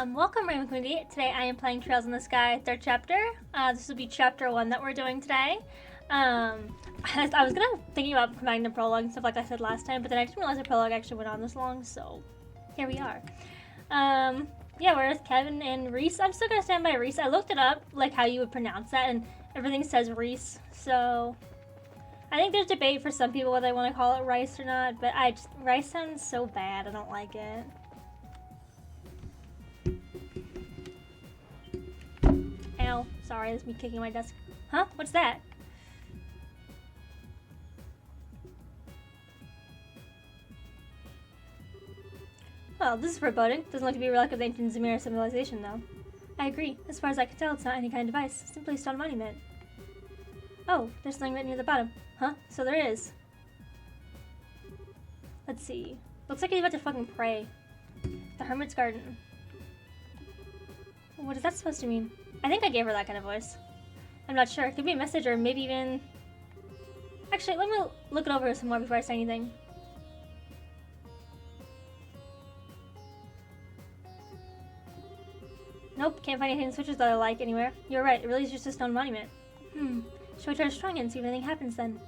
Welcome, Rainbow Community. Today I am playing Trails in the Sky, 3rd chapter. This will be chapter 1 that we're doing today. I was thinking about combining the prologue and stuff like I said last time, but then I didn't realize the prologue actually went on this long, so here we are. Yeah, we're with Kevin and Reese. I'm still gonna stand by Reese. I looked it up, like how you would pronounce that, and everything says Reese, so I think there's debate for some people whether they want to call it Rice or not, but Rice sounds so bad, I don't like it. Ow, sorry, that's me kicking my desk. Huh? What's that? Well, this is foreboding. Doesn't look to be a relic of the ancient Zemira civilization, though. I agree. As far as I can tell, it's not any kind of device. It's simply a stone monument. Oh, there's something right near the bottom. Huh? So there is. Let's see. Looks like he's about to fucking pray. The Hermit's Garden. What is that supposed to mean? I think I gave her that kind of voice. I'm not sure. It could be a message or maybe even... Actually, let me look it over some more before I say anything. Nope, can't find anything in switches that I like anywhere. You're right, it really is just a stone monument. Should we try to strong it and see if anything happens then?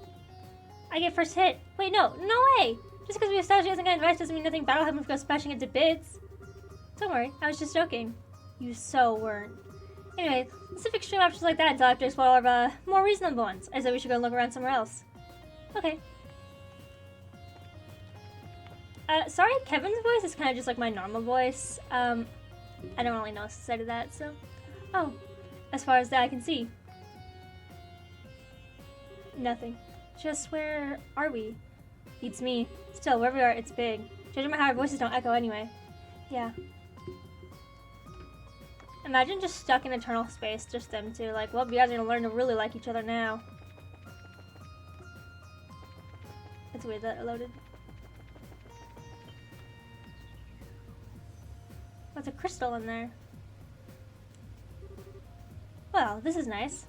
I get first hit. Wait, no way! Just because we established it as a kind of device doesn't mean nothing bad will happen if we go smashing it to bits. Don't worry, I was just joking. You so weren't. Anyway, let's leave extreme options like that until after I explore all of more reasonable ones. I said we should go look around somewhere else. Okay. Sorry, Kevin's voice is kind of just like my normal voice. I don't really know since I did that, so... Oh, as far as that I can see. Nothing. Just where are we? Beats me. Still, wherever we are, it's big. Judging by how our voices don't echo anyway. Yeah. Imagine just stuck in eternal space, just them two. Like, well, you guys are gonna learn to really like each other now. It's weird that it loaded. There's a crystal in there. Well, this is nice.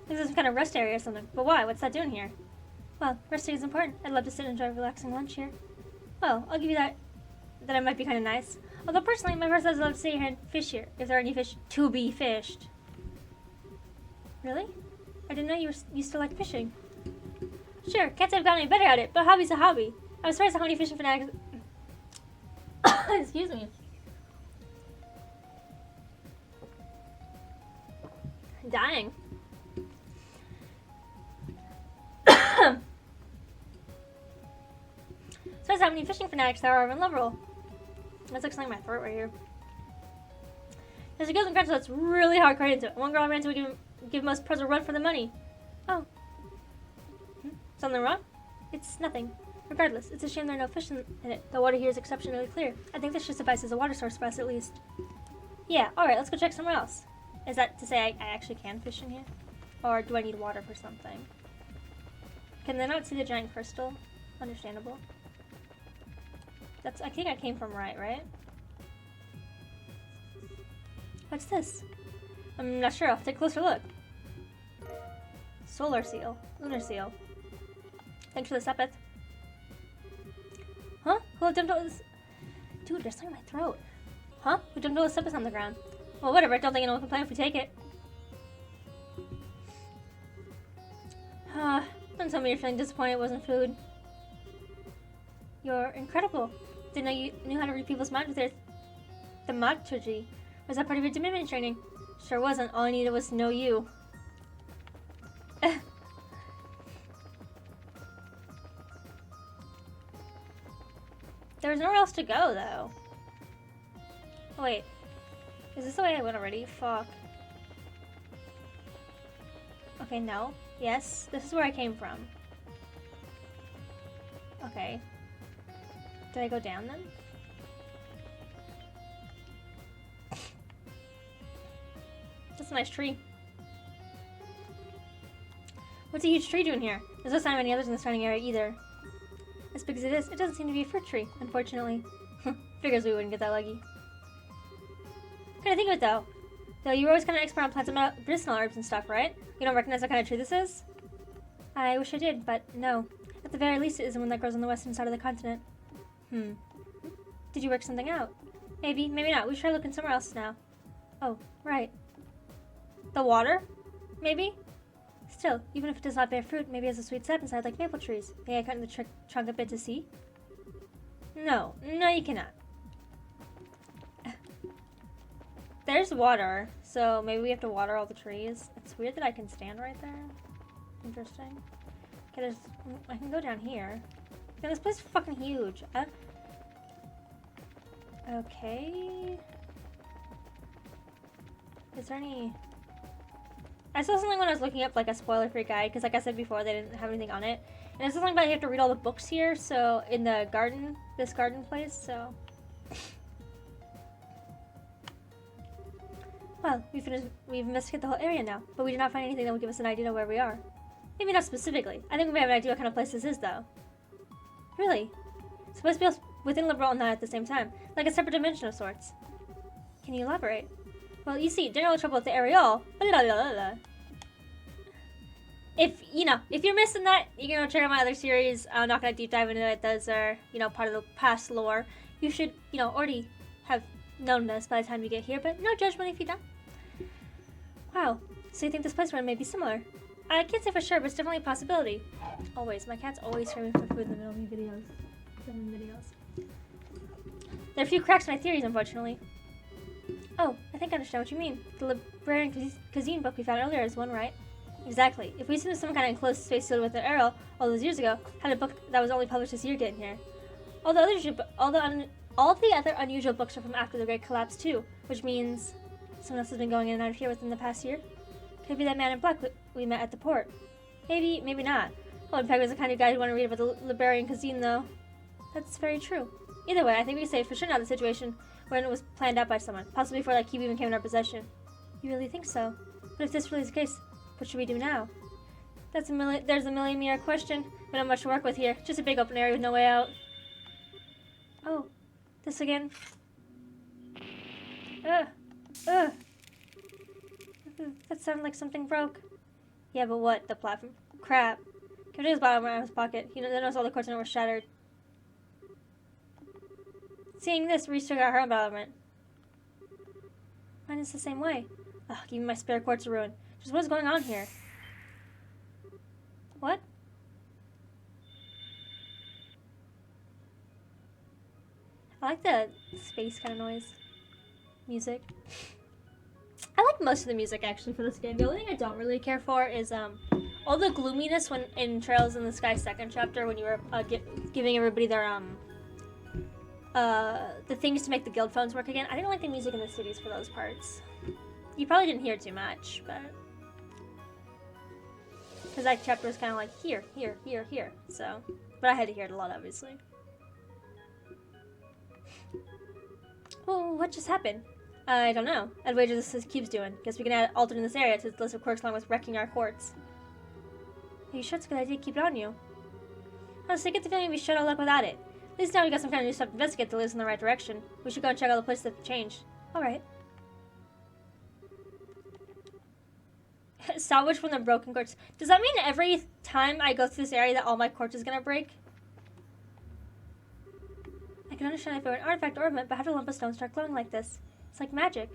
This is some kind of rest area or something. But why? What's that doing here? Well, resting is important. I'd love to sit and enjoy a relaxing lunch here. Well, I'll give you that it might be kind of nice. Although personally, my person would love to sit here and fish here, if there are any fish to be fished. Really? I didn't know you still like fishing. Sure, can't say I've gotten any better at it, but a hobby's a hobby. I was surprised at how many fishing fanatics... Excuse me. I'm dying. Surprised how many fishing fanatics there are in Level. That's like something in my throat right here. There's a girl in Grant that's really hardcore into it. One girl I ran into would give most pros a run for the money. Oh. Something wrong? It's nothing. Regardless, it's a shame there are no fish in it. The water here is exceptionally clear. I think this just suffices as a water source for us at least. Yeah, alright, let's go check somewhere else. Is that to say I actually can fish in here? Or do I need water for something? Can they not see the giant crystal? Understandable. I think I came from right? What's this? I'm not sure, I'll take a closer look. Solar seal. Lunar seal. Thanks for the sepith. Huh? Who dumped all this? Dude, there's something in my throat. Huh? Who dumped all the sepith on the ground? Well, whatever. I don't think anyone will complain if we take it. Don't tell me you're feeling disappointed it wasn't food. You're incredible. Didn't know you knew how to read people's minds with your thaumaturgy. Was that part of your divinity training? Sure wasn't. All I needed was to know you. There was nowhere else to go, though. Oh, wait. Is this the way I went already? Fuck. Okay, no. Yes, this is where I came from. Okay. Did I go down then? That's a nice tree. What's a huge tree doing here? There's no sign of any others in the surrounding area either. As big as it is, it doesn't seem to be a fruit tree, unfortunately. Figures we wouldn't get that lucky. Kinda think of it though. Though you were always kind of expert on plants and medicinal herbs and stuff, right? You don't recognize what kind of tree this is? I wish I did, but no. At the very least, it isn't one that grows on the western side of the continent. Did you work something out? Maybe, maybe not. We should try looking somewhere else now. Oh, right. The water? Maybe? Still, even if it does not bear fruit, maybe it has a sweet sap inside like maple trees. May I cut in the trunk a bit to see? No, you cannot. There's water, so maybe we have to water all the trees. It's weird that I can stand right there. Interesting. Okay, I can go down here. Yeah, this place is fucking huge. Okay. Is there any... I saw something when I was looking up like a spoiler-free guide, because like I said before, they didn't have anything on it. And it's something about you have to read all the books here, so in the garden, this garden place, so... Well, we've investigated the whole area now, but we did not find anything that would give us an idea of where we are. Maybe not specifically. I think we have an idea what kind of place this is, though. Really? It's supposed to be within Liberal and not at the same time, like a separate dimension of sorts. Can you elaborate? Well, you see, general trouble with the areole. If you're missing that, you can go check out my other series. I'm not gonna deep dive into it. Those are, part of the past lore. You should, already have known this by the time you get here, but no judgment if you don't. Wow. So you think this place we're in may be similar? I can't say for sure, but it's definitely a possibility. Always. My cat's always screaming for food in the middle of videos. There are a few cracks in my theories, unfortunately. Oh, I think I understand what you mean. The librarian cuisine book we found earlier is one, right? Exactly. If we sent some kind of enclosed space filled with an arrow all those years ago, had a book that was only published this year get in here. All the other unusual books are from after the Great Collapse too, which means someone else has been going in and out of here within the past year. Could be that man in black we met at the port. Maybe, maybe not. Well, Peg was the kind of guy who'd want to read about the librarian cuisine, though. That's very true. Either way, I think we can say for sure now the situation when it was planned out by someone, possibly before that cube even came in our possession. You really think so? But if this really is the case, what should we do now? There's a million-meter question. We don't have much to work with here. Just a big open area with no way out. Oh, this again. Ugh. That sounded like something broke. Yeah, but what? The platform? Crap. Came to his bottom right out of his pocket. He noticed all the cords in it were shattered. Seeing this, Reese took out her own development. Mine is the same way. Ugh, give me my spare quartz to ruin. Just what is going on here? What? I like the space kind of noise. Music. I like most of the music actually for this game. The only thing I don't really care for is all the gloominess when in Trails in the Sky 2nd chapter when you were giving everybody their the things to make the guild phones work again. I didn't like the music in the cities for those parts. You probably didn't hear too much, but because that chapter was kind of like here. So, but I had to hear it a lot, obviously. Oh, what just happened? I don't know. I'd wager this is cube's doing. Guess we can add alter in this area to the list of quirks along with wrecking our quartz. Are you sure it's a good idea to keep it on you? Honestly, I get the feeling we should all luck without it. At least now we got some kind of new stuff to investigate that leads in the right direction. We should go and check out the places that have changed. Alright. Salvage from the broken quartz. Does that mean every time I go through this area that all my quartz is gonna break? I can understand if it were an artifact or ornament, but how did a lump of stone start glowing like this? It's like magic.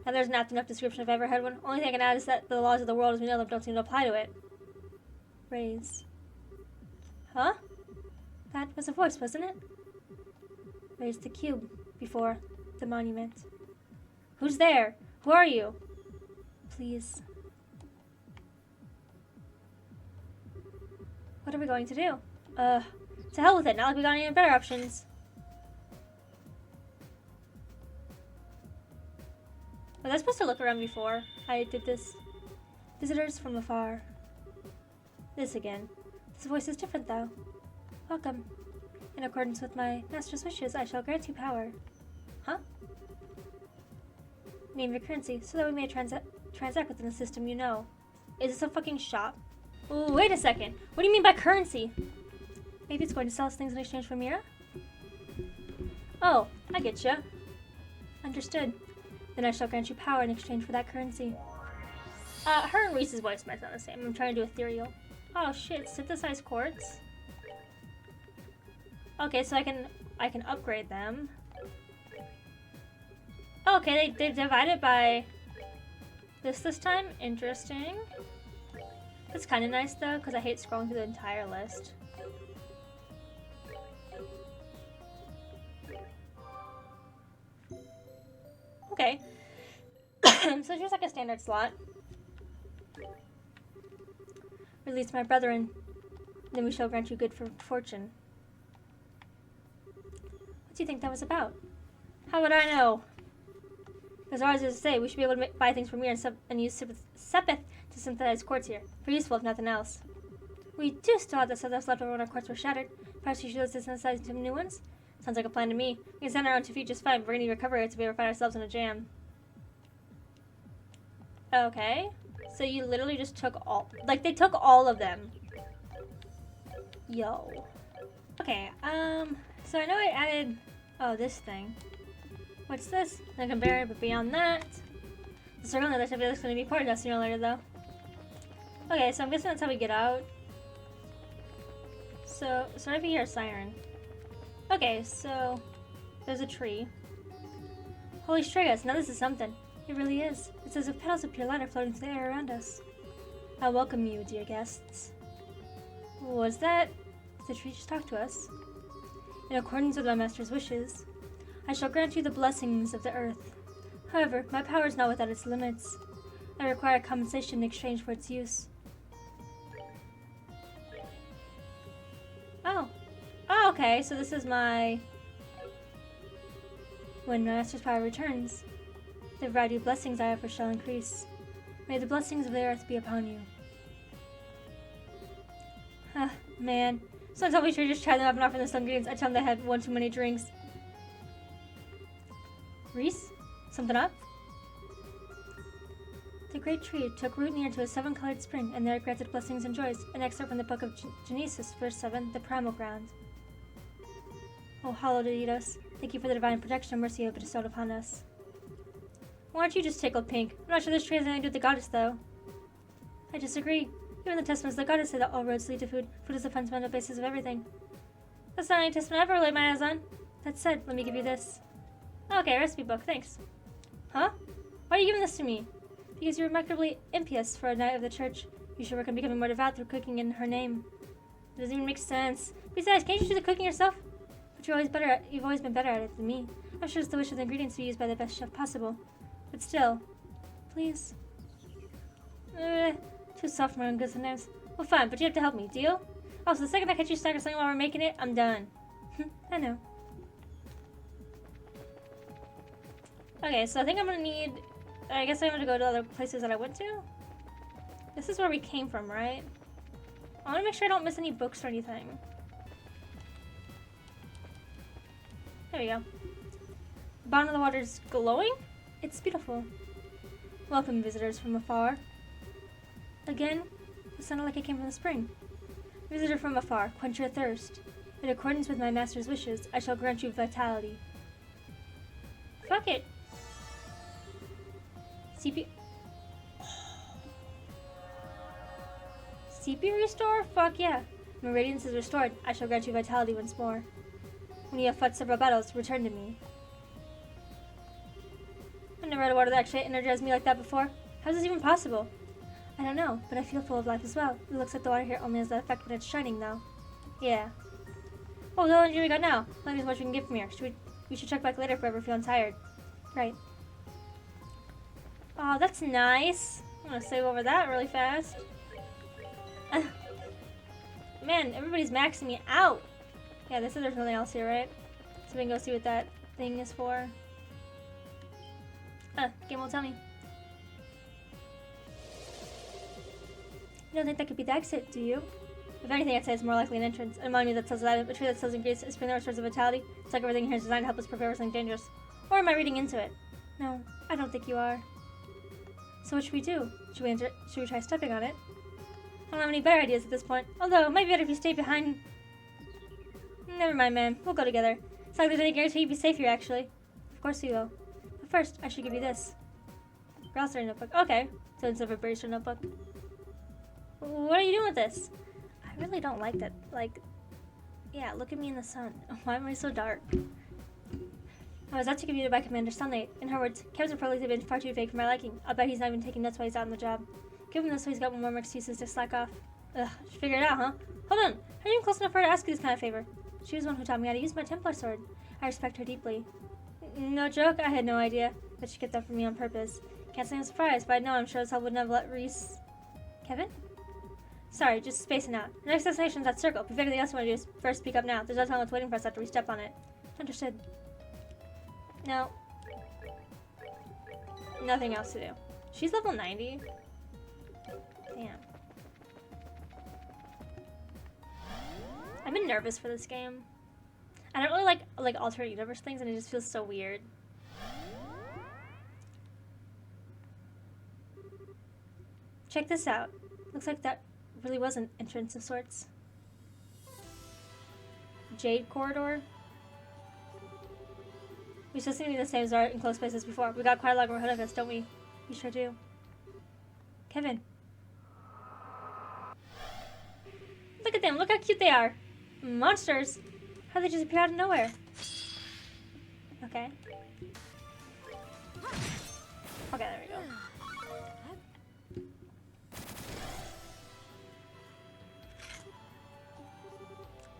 Now there's an apt enough description if I ever heard one. Only thing I can add is that the laws of the world as we know them don't seem to apply to it. Raise. Huh? That was a voice, wasn't it? Raise the cube before the monument. Who's there? Who are you? Please. What are we going to do? To hell with it. Not like we got any better options. Was I supposed to look around before I did this? Visitors from afar. This again. This voice is different, though. Welcome. In accordance with my master's wishes, I shall grant you power. Huh? Name your currency, so that we may transact within the system you know. Is this a fucking shop? Ooh, wait a second. What do you mean by currency? Maybe it's going to sell us things in exchange for Mira? Oh, I get ya. Understood. Then I shall grant you power in exchange for that currency. Her and Reese's voice might sound the same. I'm trying to do ethereal. Oh shit, synthesized quartz? Okay, so I can upgrade them. Oh, okay, they divided by this time. Interesting. That's kind of nice though, because I hate scrolling through the entire list. Okay. So here's like a standard slot. Release my brethren, then we shall grant you good fortune. What do you think that was about? How would I know? As far as to say, we should be able to buy things from here and use Sepith to synthesize quartz here, for useful if nothing else. We do still have the stuff left over when our quartz were shattered. Perhaps we should use to synthesize some new ones? Sounds like a plan to me. We can stand our own 2 feet just fine, but we're going to need recovery to be able to find ourselves in a jam. Okay. So you literally just took all... Like, they took all of them. Yo. Okay, so I know I added... Oh, this thing. What's this? I can bear it, but beyond that... The circle on the other side is going to be part of us sooner or later, though. Okay, so I'm guessing that's how we get out. So if you hear a siren. Okay, so... There's a tree. Holy Strigas, now this is something. It really is. It's as if petals of pure light are floating through the air around us. I welcome you, dear guests. Was that... Did the tree just talk to us? In accordance with my master's wishes, I shall grant you the blessings of the earth. However, my power is not without its limits. I require compensation in exchange for its use. Oh. Oh, okay, so this is my... When my master's power returns, the variety of blessings I offer shall increase. May the blessings of the earth be upon you. Ah, man. Someone told me to just try them up and offer them some ingredients. I tell them they had one too many drinks. Reese? Something up? The great tree took root near to a 7-colored spring, and there it granted blessings and joys. An excerpt from the book of Genesis, verse 7, the primal ground. Oh, hallowed Eidos, thank you for the divine protection and mercy you have bestowed upon us. Why aren't you just tickled pink? I'm not sure this tree has anything to do with the goddess, though. I disagree. Even the testaments of the goddess say that all roads lead to food. Food is the fundamental basis of everything. That's not any testament I've ever laid my eyes on. That said, let me give you this. Okay, recipe book, thanks. Huh? Why are you giving this to me? Because you're remarkably impious for a knight of the church. You should work on becoming more devout through cooking in her name. It doesn't even make sense. Besides, can't you do the cooking yourself? But you've always been better at it than me. I'm sure it's the wish of the ingredients to be used by the best chef possible. But still, please. Too soft for my own good sometimes. Well, fine, but you have to help me, deal? Also, the second I catch you snack or something while we're making it, I'm done. I know. Okay, so I think I'm gonna need... I guess I'm gonna go to other places that I went to? This is where we came from, right? I wanna make sure I don't miss any books or anything. There we go. The bottom of the water is glowing? It's beautiful. Welcome, visitors from afar. Again, it sounded like it came from the spring. Visitor from afar, quench your thirst. In accordance with my master's wishes, I shall grant you vitality. Fuck it. CP... CP restore? Fuck yeah. When radiance is restored, I shall grant you vitality once more. When you have fought several battles, return to me. I've never had a water that actually energized me like that before. How is this even possible? I don't know, but I feel full of life as well. It looks like the water here only has that effect when it's shining, though. Yeah. Oh, the energy we got now. Not as much we can get from here. We should check back later if we're ever feeling tired. Right. Oh, that's nice. I'm gonna save over that really fast. Man, everybody's maxing me out. Yeah, they said there's nothing else here, right? So we can go see what that thing is for. Game won't tell me. You don't think that could be the exit, do you? If anything, I'd say it's more likely an entrance. An enemy that sells that, a tree that sells ingredients, is bringing our source of vitality. It's like everything here is designed to help us prepare for something dangerous. Or am I reading into it? No, I don't think you are. So what should we do? Should we try stepping on it? I don't have any better ideas at this point. Although, it might be better if you stay behind. Never mind, man. We'll go together. It's not like there's any guarantee you'd be safe here, actually. Of course you will. But first, I should give you this. Browser notebook. Okay. So it's a vibration notebook. What are you doing with this? I really don't like that. Like, Yeah, look at me in the sun. Why am I so dark? I was executed by Commander Sunlight. In her words, Kevin's reportedly have been far too vague for my liking. I'll bet he's not even taking notes while he's out on the job. Given this, so he's got one more excuses to slack off. Ugh, did you figure it out, huh? Hold on, how are you even close enough for her to ask you this kind of favor? She was the one who taught me how to use my Templar sword. I respect her deeply. No joke, I had no idea that she'd get that from me on purpose. Can't say I'm surprised, but I know I'm sure as hell wouldn't have let Reese... Kevin? Sorry, just spacing out. The next destination's that circle. If you've anything else you want to do, first speak up now. There's no time what's waiting for us after we step on it. Understood. No. Nothing else to do. She's level 90. Damn. I've been nervous for this game. I don't really like alternate universe things, and it just feels so weird. Check this out. Looks like that really was an entrance of sorts. Jade corridor. We still seem to be the same as our enclosed spaces before. We got quite a lot more ahead of us, don't we? We sure do. Kevin. Look at them. Look how cute they are. Monsters. How they just appear out of nowhere? Okay. Okay, there we go.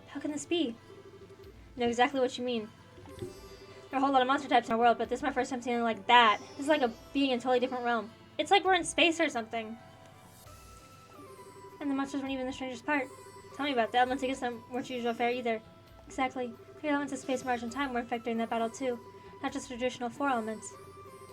How can this be? I know exactly what you mean. There are a whole lot of monster types in our world, but this is my first time seeing it like that. This is like a being in a totally different realm. It's like we're in space or something. And the monsters weren't even the strangest part. Tell me about it. The elements against them weren't your usual fare either. Exactly. The elements of space, march, and time were in fact during that battle too. Not just traditional 4 elements.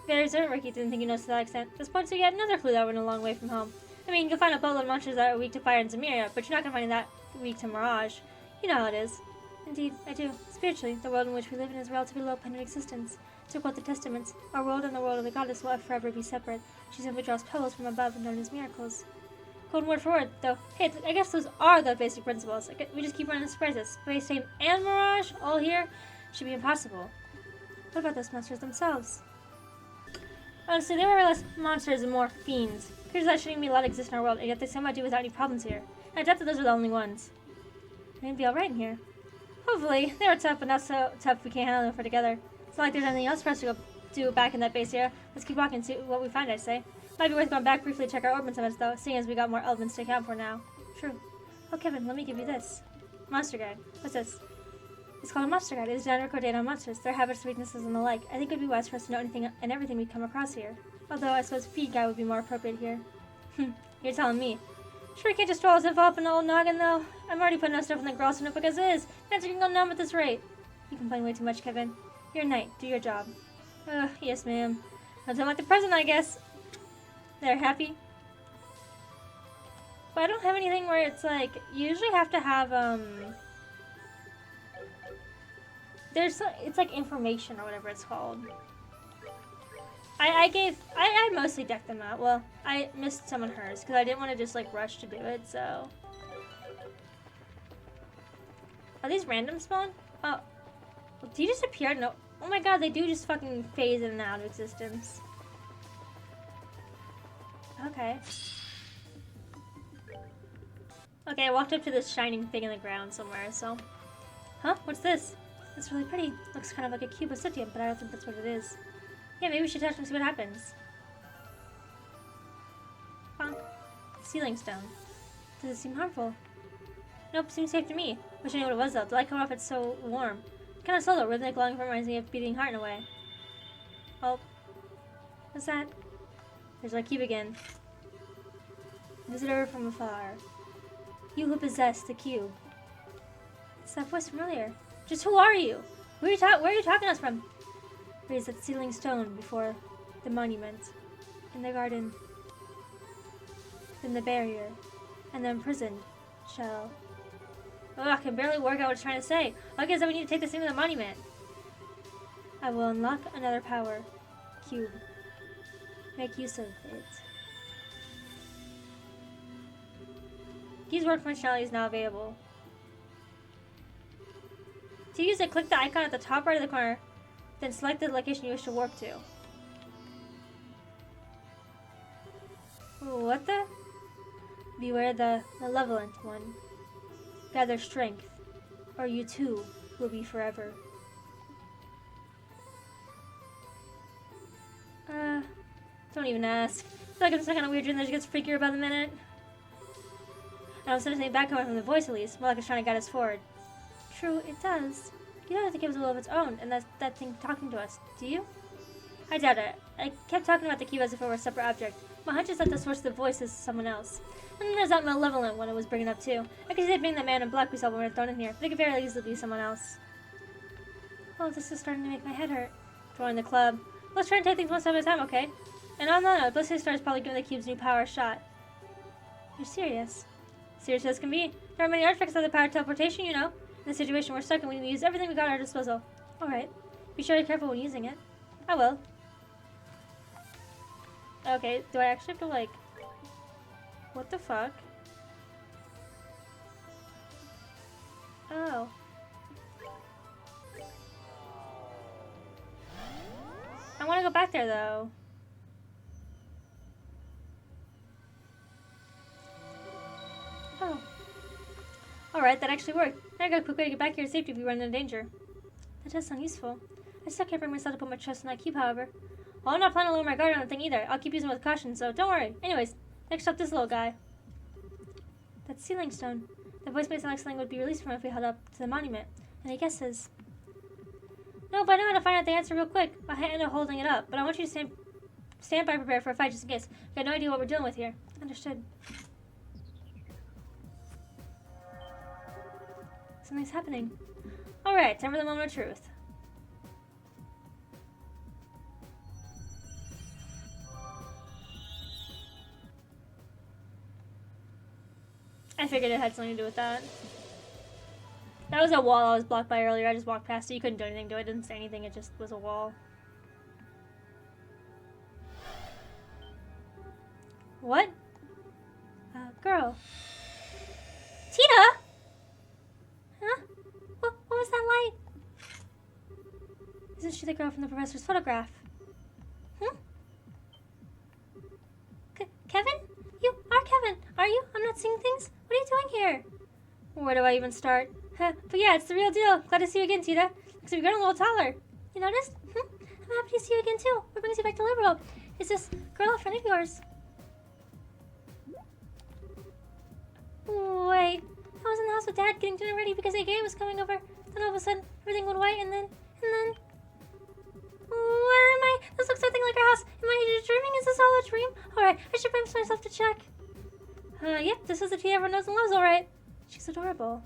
Very observant, Ricky. Didn't think you noticed to that extent. This points to yet another clue that went a long way from home. I mean, you can find a boatload of monsters that are weak to fire and Zamiria, but you're not going to find that weak to Mirage. You know how it is. Indeed, I do. Spiritually, the world in which we live in is relatively low plane of existence. To quote the Testaments, our world and the world of the goddess will forever be separate. She simply draws pebbles from above, known as miracles. Code word for word, though. Hey, I guess those are the basic principles. We just keep running surprises. Space, time, and Mirage all here should be impossible. What about those monsters themselves? Honestly, they were less monsters and more fiends. Creatures that shouldn't be allowed to exist in our world, and yet they somehow do without any problems here. And I doubt that those are the only ones. They'd be alright in here. Hopefully. They were tough, but not so tough we can't handle them for together. It's not like there's anything else for us to go do back in that base area. Let's keep walking and see what we find, I'd say. Might be worth going back briefly to check our orbit events, though, seeing as we got more elements to account for now. True. Oh, Kevin, let me give you this. Monster Guide. What's this? It's called a Monster Guide. It is designed to record data on monsters, their habits, weaknesses, and the like. I think it would be wise for us to know anything and everything we come across here. Although, I suppose Feed Guide would be more appropriate here. You're telling me. Sure, you can't just throw us info up in the old noggin, though. I'm already putting enough stuff in the gross notebook as it is. Answer can go numb at this rate. You complain way too much, Kevin. You're a knight. Do your job. Yes, ma'am. I'll tell like the president, I guess. They're happy. But I don't have anything where it's like, you usually have to have, it's like information or whatever it's called. I mostly decked them out. Well, I missed some on hers because I didn't want to just like rush to do it, so. Are these random spawn? Oh. Do you just appear? No. Oh my god, they do just fucking phase in and out of existence. Okay. Okay, I walked up to this shining thing in the ground somewhere, so. Huh? What's this? It's really pretty. Looks kind of like a cube of Sitium, but I don't think that's what it is. Yeah, maybe we should touch and see what happens. Bonk. Sealing stone. Does it seem harmful? Nope, seems safe to me. Wish I knew what it was though. The light coming off it's so warm. Kind of slow though. Rhythmic longing reminds me of beating heart in a way. Oh. What's that? There's our cube again. Visitor from afar. You who possess the cube. It's that voice from earlier. Just who are you? Where are you talking to us from? Raise that sealing stone before the monument. In the garden. Then the barrier. And the imprisoned shall. Oh, I can barely work out what it's trying to say. I guess that we need to take this thing to the monument. I will unlock another power. Cube. Make use of it. Keys work functionality is now available. To use it, click the icon at the top right of the corner, then select the location you wish to warp to. What the? Beware the malevolent one. Gather strength. or you too will be forever. Don't even ask. I feel like I'm stuck on a weird dream that just gets freakier about the minute. And I'm sensing back coming from the voice at least, more like it's trying to guide us forward. True, it does. You don't have to give us a will of its own, and that's that thing talking to us, do you? I doubt it. I kept talking about the cube as if it were a separate object. My hunch is that the source of the voice is someone else. And then there's that malevolent one it was bringing up too. I could see it being the man in black we saw when we were thrown in here, but it could very easily be someone else. Oh, this is starting to make my head hurt. Join the club. Let's try and take things one step at a time, okay? And on that note, Blissey Star is probably giving the cube's new power a shot. You're serious? Serious as can be. There are many artifacts that have the power of teleportation, you know. In the situation we're stuck in, we need to use everything we got at our disposal. Alright. Be sure to be careful when using it. I will. Okay, do I actually have to, like... What the fuck? Oh. I want to go back there, though. Oh. Alright, that actually worked. Now I got a quick way to get back here to safety if we run into danger. That does sound useful. I still can't bring myself to put my trust in that cube, however. Well, I'm not planning to lower my guard on the thing either. I'll keep using it with caution, so don't worry. Anyways, next up, this little guy. That's Sealing Stone. The voice made sound like something would be released from it if we held up to the monument. Any guesses? No, but I know how to find out the answer real quick. I end up holding it up, but I want you to stand by prepared for a fight just in case. I got no idea what we're dealing with here. Understood. Something's happening. Alright, time for the moment of truth. I figured it had something to do with that. That was a wall I was blocked by earlier. I just walked past it. You couldn't do anything to it. It didn't say anything. It just was a wall. What? Girl. Tita? Huh? What was that light? Isn't she the girl from the professor's photograph? Kevin? You are Kevin, are you? I'm not seeing things? What are you doing here? Where do I even start? But yeah, it's the real deal. Glad to see you again, Tita. Looks like you're getting a little taller. You noticed? I'm happy to see you again, too. What brings you back to Liberal? Is this girl a friend of yours? Wait. I was in the house with Dad getting dinner ready because AKA was coming over. Then all of a sudden, everything went white and then... Where am I? This looks something like our house. Am I dreaming? Is this all a dream? Alright, I should promise myself to check. Yep, this is the Tita everyone knows and loves, alright. She's adorable.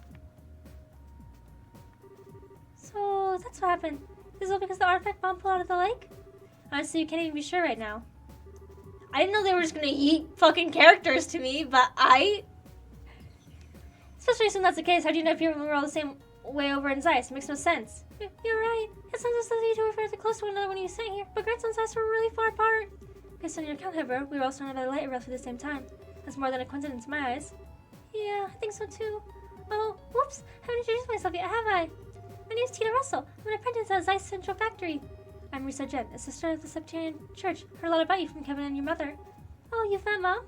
So, that's what happened. Is it all because the artifact bomb pulled out of the lake? Honestly, you can't even be sure right now. I didn't know they were just gonna eat fucking characters to me, but Especially since that's the case, how do you know if we're all the same way over in Zeiss? It makes no sense. You're right. It sounds as though you two were fairly close to one another when you sat here, but Grant's and Zeiss were really far apart. Based on your account, however, we were all surrounded by the light at roughly the same time. That's more than a coincidence in my eyes. Yeah, I think so too. Oh, whoops! I haven't introduced myself yet, have I? My name's Tina Russell. I'm an apprentice at Zeiss Central Factory. I'm Risa Jen, a sister of the Septarian Church. Heard a lot about you from Kevin and your mother. Oh, you've met Mom?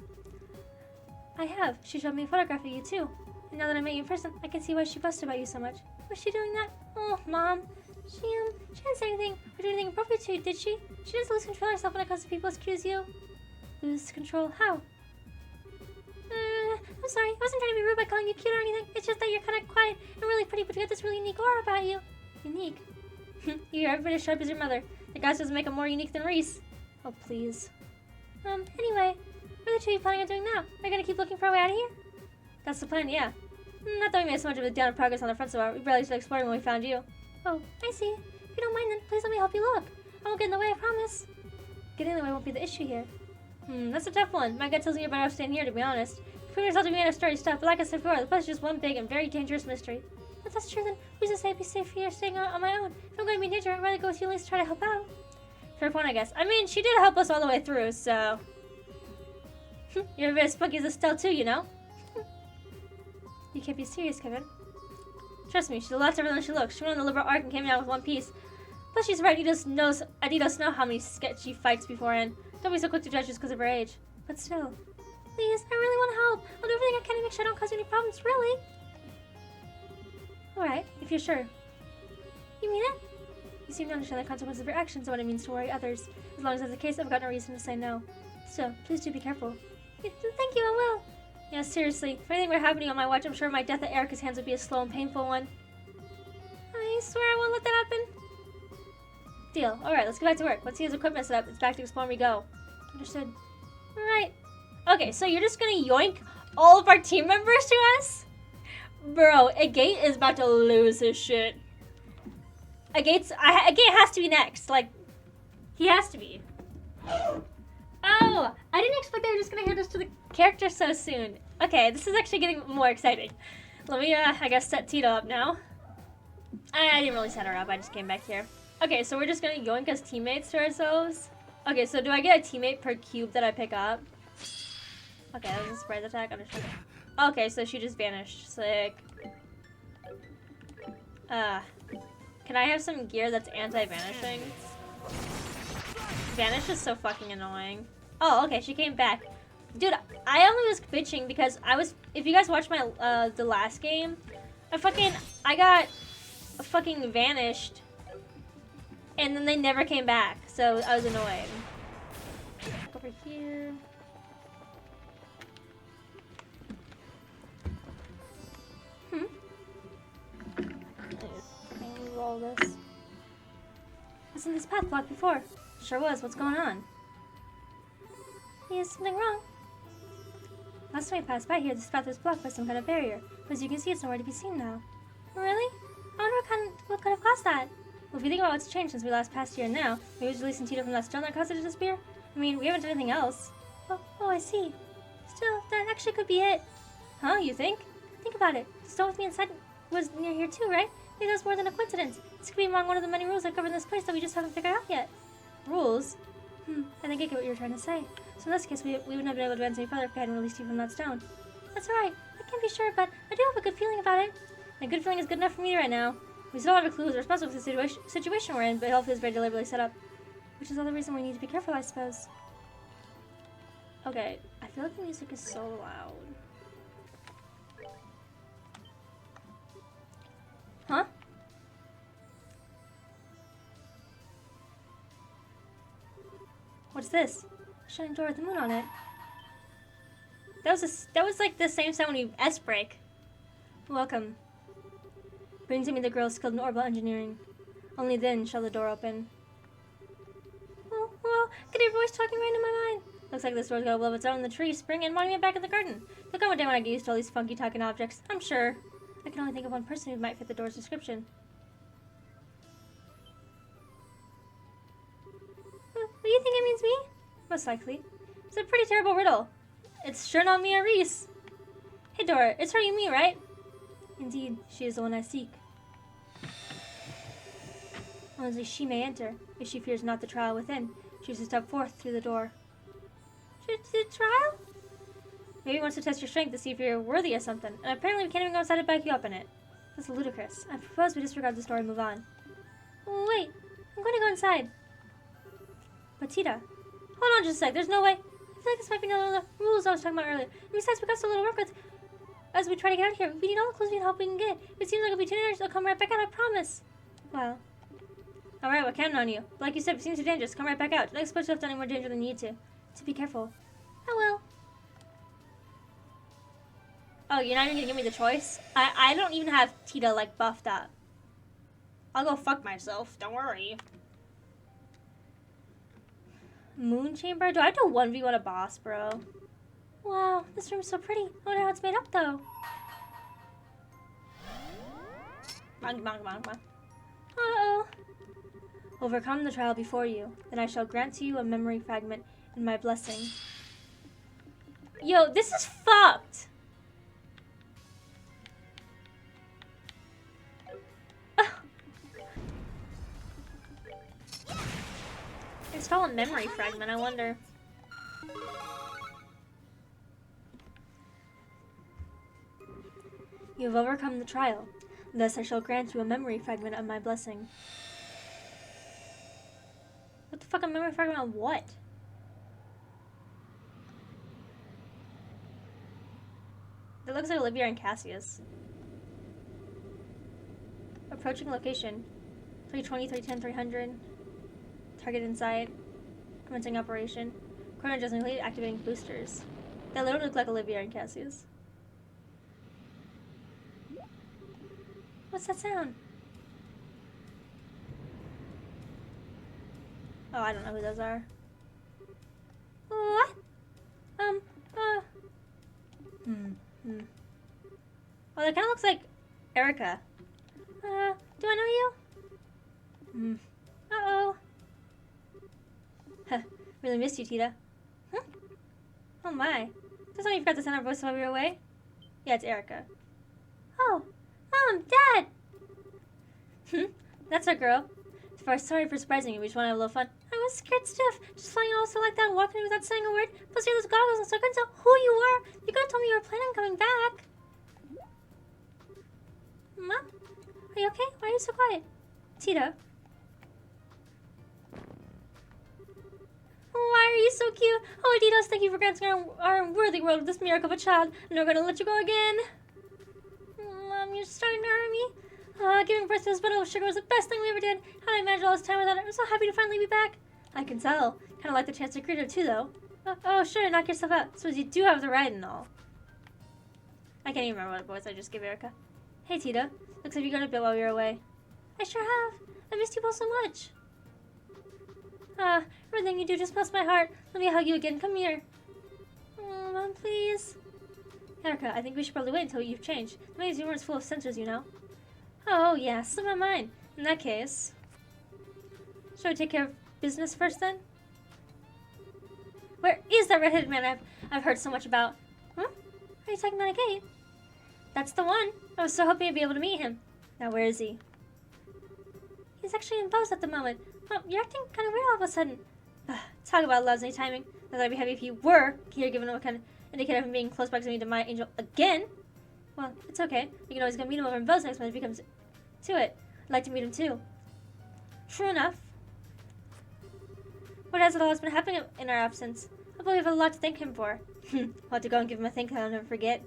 I have. She showed me a photograph of you too. And now that I met you in person, I can see why she boasted about you so much. Was she doing that? Oh, Mom. She didn't say anything or do anything appropriate to you, did she? She doesn't lose control of herself when it comes to people as cute as you. Lose control? How? I'm sorry. I wasn't trying to be rude by calling you cute or anything. It's just that you're kind of quiet and really pretty, but you got this really unique aura about you. Unique? You're every bit as sharp as your mother. The guy doesn't make him more unique than Reese. Oh, please. Anyway, what are the two of you planning on doing now? Are you going to keep looking for a way out of here? That's the plan, yeah. Not that we made so much of a down in progress on the front so far. We barely started exploring when we found you. Oh, I see. If you don't mind then, please let me help you look. I won't get in the way, I promise. Getting in the way won't be the issue here. That's a tough one. My gut tells me you're better off staying here, to be honest. You prove yourself to be in a sturdy stuff, but like I said before, the place is just one big and very dangerous mystery. If that's true, then who's to say I'd be safe here staying on my own? If I'm going to be in danger, I'd rather go with you at least try to help out. Fair point, I guess. I mean, she did help us all the way through, so... You're a bit as spunky as Estelle too, you know? You can't be serious, Kevin. Trust me, she's a lot tougher than she looks. She went on the liberal arc and came out with one piece. Plus, she's right. Adidas know how many sketchy fights beforehand. Don't be so quick to judge just because of her age. But still. Please, I really want to help. I'll do everything I can to make sure I don't cause you any problems, really. Alright, if you're sure. You mean it? You seem to understand the consequences of your actions and what it means to worry others. As long as that's the case, I've got no reason to say no. Still, please do be careful. Thank you, I will. Yeah, seriously, if anything were happening on my watch, I'm sure my death at Erica's hands would be a slow and painful one. I swear I won't let that happen. Deal. Alright, let's get back to work. Once he has equipment set up, it's back to explore and we go. Understood. Alright. Okay, so you're just gonna yoink all of our team members to us? Bro, Agate is about to lose his shit. Agate has to be next. Like, he has to be. Oh, I didn't expect they were just gonna hand us to the character so soon. Okay, this is actually getting more exciting. Let me, I guess, set Tita up now. I didn't really set her up, I just came back here. Okay, so we're just gonna yoink as teammates to ourselves. Okay, so do I get a teammate per cube that I pick up? Okay, that was a surprise attack. Understood. Okay, so she just vanished. Sick. Can I have some gear that's anti-vanishing? Vanish is so fucking annoying. Oh, okay, she came back. Dude, I only was bitching because if you guys watched my, the last game, I got fucking vanished. And then they never came back, so I was annoyed. Over here. Roll this. Wasn't this path blocked before? Sure was. What's going on? Is something wrong? Last time we passed by here, this path was blocked by some kind of barrier. But as you can see, it's nowhere to be seen now. Really? I wonder what could have caused that. Well, if you think about what's changed since we last passed here and now, maybe it was releasing Tita from that stone that caused it to disappear? I mean, we haven't done anything else. Oh, I see. Still, that actually could be it. Huh, you think? Think about it. The stone with me inside was near here too, right? Maybe that's more than a coincidence. This could be among one of the many rules that govern this place that we just haven't figured out yet. Rules? I think I get what you're trying to say. So in this case, we wouldn't have been able to advance any further if we hadn't released you from that stone. That's right. I can't be sure, but I do have a good feeling about it. And a good feeling is good enough for me right now. We still have a clue who's responsible for the situation we're in, but hopefully it's very deliberately set up. Which is all the reason we need to be careful, I suppose. Okay, I feel like the music is so loud. Huh? What's this? A shining door with the moon on it. That was like the same sound when you S-break. Welcome. Bring to me the girl skilled in orbital engineering. Only then shall the door open. Oh, well, I can hear your voice talking right in my mind. Looks like this door's got a will of its own in the tree, spring, and monument back in the garden. There'll come a day when I get used to all these funky talking objects, I'm sure. I can only think of one person who might fit the door's description. What do you think it means me? Most likely. It's a pretty terrible riddle. It's sure not Mia Reese. Hey Dora, it's her you mean, right? Indeed, she is the one I seek. Only she may enter. If she fears not the trial within, she is to step forth through the door. The trial? Maybe he wants to test your strength to see if you're worthy of something, and apparently we can't even go outside to back you up in it. That's ludicrous. I propose we disregard the story and move on. Wait, I'm going to go inside. But Tita, hold on just a sec, there's no way. I feel like this might be none of the rules I was talking about earlier. And besides, we got so little work with as we try to get out of here. We need all the clues and help we can get. If it seems like it'll be 2 hours, I'll come right back out, I promise. Well. Alright, we're counting on you. But like you said, if it seems too dangerous, come right back out. Don't expose yourself to any more danger than you need to. So be careful. I will. Oh, you're not even gonna give me the choice? I don't even have Tita, like, buffed up. I'll go fuck myself. Don't worry. Moon chamber? Do I have to 1v1 a boss, bro? Wow, this room's so pretty. I wonder how it's made up, though. Come on. Uh-oh. Overcome the trial before you. Then I shall grant to you a memory fragment and my blessing. Yo, this is fucked. Install a memory fragment, I wonder. You have overcome the trial. Thus I shall grant you a memory fragment of my blessing. What the fuck, a memory fragment of what? That looks like Olivia and Cassius. Approaching location. 320, 310, 300. Target inside. Commencing operation. Chrono adjusting complete. Activating boosters. That literally look like Olivia and Cassius. What's that sound? Oh, I don't know who those are. What? Oh, that kind of looks like Erica. Do I know you? Uh-oh. Huh. Really missed you, Tita. Huh? Oh my. That's why you forgot to send our voice while we were away? Yeah, it's Erica. Oh. Mom, Dad! That's our girl. Sorry for surprising you. We just want to have a little fun. I was scared stiff. Just flying also like that, walking without saying a word. Plus, you have those goggles, so I couldn't tell who you were. You could have told me you were planning on coming back. Mom? Are you okay? Why are you so quiet? Tita? Why are you so cute? Oh, Adidas, thank you for granting our unworthy world with this miracle of a child. And we're going to let you go again. Mom, you're starting to hurt me. Giving birth to this bottle of sugar was the best thing we ever did. How did I manage all this time without it? I'm so happy to finally be back. I can tell. Kind of like the chance to greet her too, though. Oh, sure, knock yourself out. Suppose you do have the ride and all. I can't even remember what voice I just gave Erica. Hey, Tita. Looks like you're going a bit while we were away. I sure have. I missed you both so much. Everything you do just melts my heart. Let me hug you again. Come here. Oh, Mom, please. Erica, I think we should probably wait until you've changed. The magazine room's full of sensors, you know. Oh, yeah, slip my mind. In that case, shall we take care of business first, then? Where is that red-headed man I've heard so much about? Huh? Are you talking about a gate? That's the one. I was so hoping I'd be able to meet him. Now, where is he? He's actually in pose at the moment. Mom, you're acting kind of weird all of a sudden. Talk about lousy timing. Not that I'd be happy if you were here, given what kind of indicator of him being close proximity to my angel again. Well, it's okay. You can always go meet him over in Bose next month if he comes to it. I'd like to meet him too. True enough. What has it all been happening in our absence? I believe we have a lot to thank him for. I'll have to go and give him a thank you I'll never forget.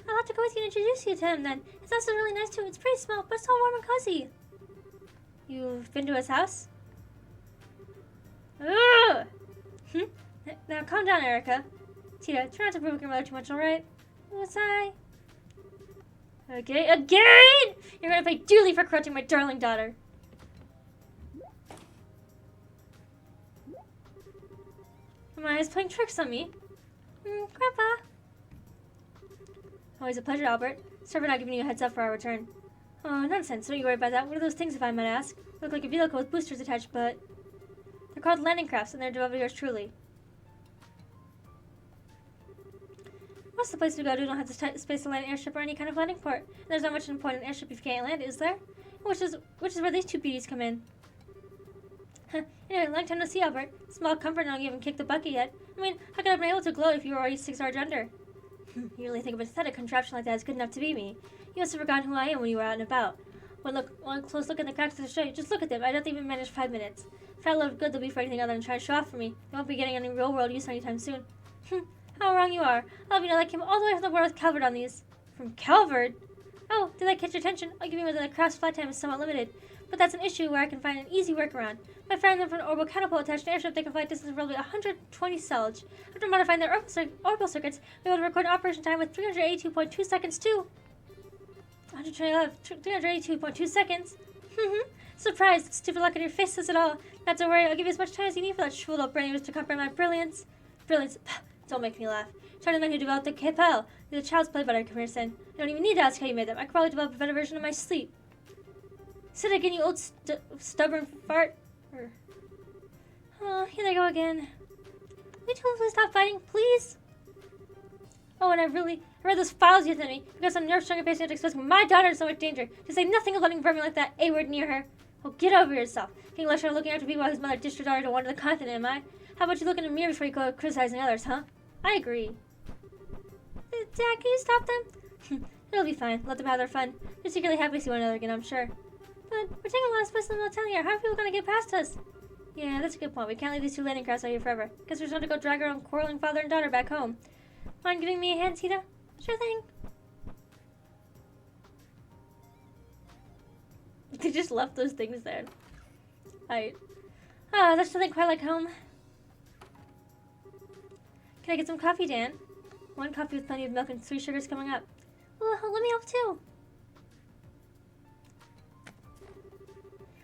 I'll have to go with you and introduce you to him then. His house is really nice too. It's pretty small, but it's all warm and cozy. You've been to his house? Ugh! Now calm down, Erica. Tita, try not to provoke your mother too much, alright? Was I? Okay, again! You're gonna pay dearly for corrupting my darling daughter. My eyes playing tricks on me. Grandpa. Always a pleasure, Albert. Sorry for not giving you a heads up for our return. Oh, nonsense. Don't you worry about that. What are those things, if I might ask? Look like a vehicle with boosters attached, but they're called landing crafts, and they're developed by yours truly. What's the place we go to? We don't have the space to land an airship or any kind of landing port. And there's not much in point an airship if you can't land, is there? Which is where these two beauties come in. Anyway, long time no see, Albert. Small comfort knowing you haven't kicked the bucket yet. I mean, how could I have been able to gloat if you were already 6 hours under? You really think a pathetic contraption like that is good enough to be me? You must have forgotten who I am when you were out and about. One close look at the cracks of the show. Just look at them. I don't even manage 5 minutes. If I look good, they'll be for anything other than try to show off for me. They won't be getting any real-world use anytime soon. How wrong you are. I'll be like him all the way from the world with Calvert on these. From Calvert? Oh, did that catch your attention? I'll give you that the craft's flight time is somewhat limited. But that's an issue where I can find an easy workaround. By firing them from an orbital catapult attached to an airship, they can fly a distance of roughly 120 selge. After modifying their orbital circuits, we'll be able to record operation time with 382.2 seconds too. 382.2 seconds? Surprised. Stupid luck on your face says it all. Not to worry, I'll give you as much time as you need for that shriveled up brain to comprehend my brilliance. Brilliance. Don't make me laugh. Try to the man who developed the Capel. You're the child's play butter comparison. You don't even need to ask how you made them. I could probably develop a better version in my sleep. Sit again, you old stubborn fart. Oh, here they go again. Will you two please stop fighting, please? Oh, and I read those files you sent me. Because some nerve-stronger patient exposing my daughter in so much danger. To say nothing of letting vermin like that A-word near her. Oh, get over yourself. Getting lectured on looking after people whose mother dished her daughter to wander the continent, am I? How about you look in the mirror before you go criticizing others, huh? I agree. Dad, can you stop them? It'll be fine. Let them have their fun. They're secretly happy to see one another again, I'm sure. But we're taking a lot of space in the motel here. How are people going to get past us? Yeah, that's a good point. We can't leave these two landing crafts out here forever. Guess we're just going to go drag our own quarreling father and daughter back home. Mind giving me a hand, Tita? Sure thing. They just left those things there. Alright. Ah, there's nothing quite like home. Can I get some coffee, Dan? 1 coffee with plenty of milk and 3 sugars coming up. Well, let me help too.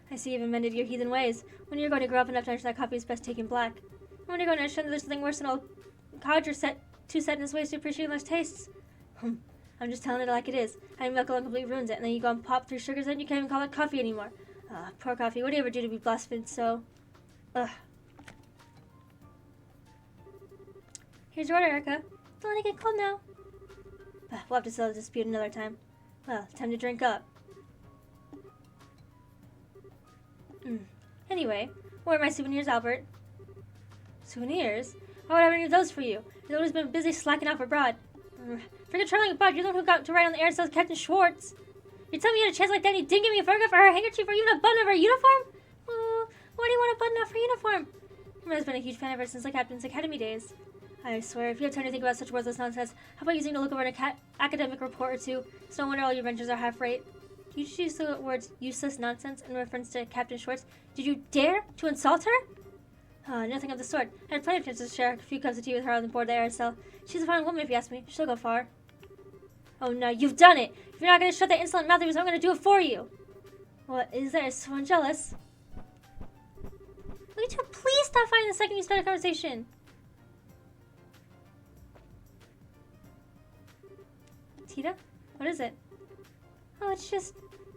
I see you've amended your heathen ways. When you're going to grow up enough to understand that coffee is best taken black. And when you're going to understand that there's something worse than old codger too set in his ways to appreciate those tastes. I'm just telling it like it is. Having milk alone completely ruins it, and then you go and pop 3 sugars in, you can't even call it coffee anymore. Poor coffee. What do you ever do to be blasphemed so? Ugh. Here's your order, Erica. Don't let it get cold now. We'll have to settle the dispute another time. Well, time to drink up. Anyway, where are my souvenirs, Albert? Souvenirs? Why would I have any of those for you? You've always been busy slacking off abroad. Forget traveling abroad. You're the one who got to ride on the air instead of Captain Schwartz. You're telling me you had a chance like that and you didn't give me a photograph or her handkerchief or even a button of her uniform? Why do you want a button off her uniform? My mother's been a huge fan of her since the Captain's Academy days. I swear, if you have time to think about such worthless nonsense, how about using to look over an academic report or two? It's no wonder all your ventures are half-rate. You just use the words useless nonsense in reference to Captain Schwartz. Did you dare to insult her? Nothing of the sort. I had plenty of chances to share a few cups of tea with her on board the Aerosol. She's a fine woman if you ask me. She'll go far. Oh no, you've done it! If you're not going to shut that insolent mouth of yours, I'm going to do it for you! What is there? Is someone jealous? Look at you, please stop fighting the second you start a conversation! Tita? What is it? Oh, it's just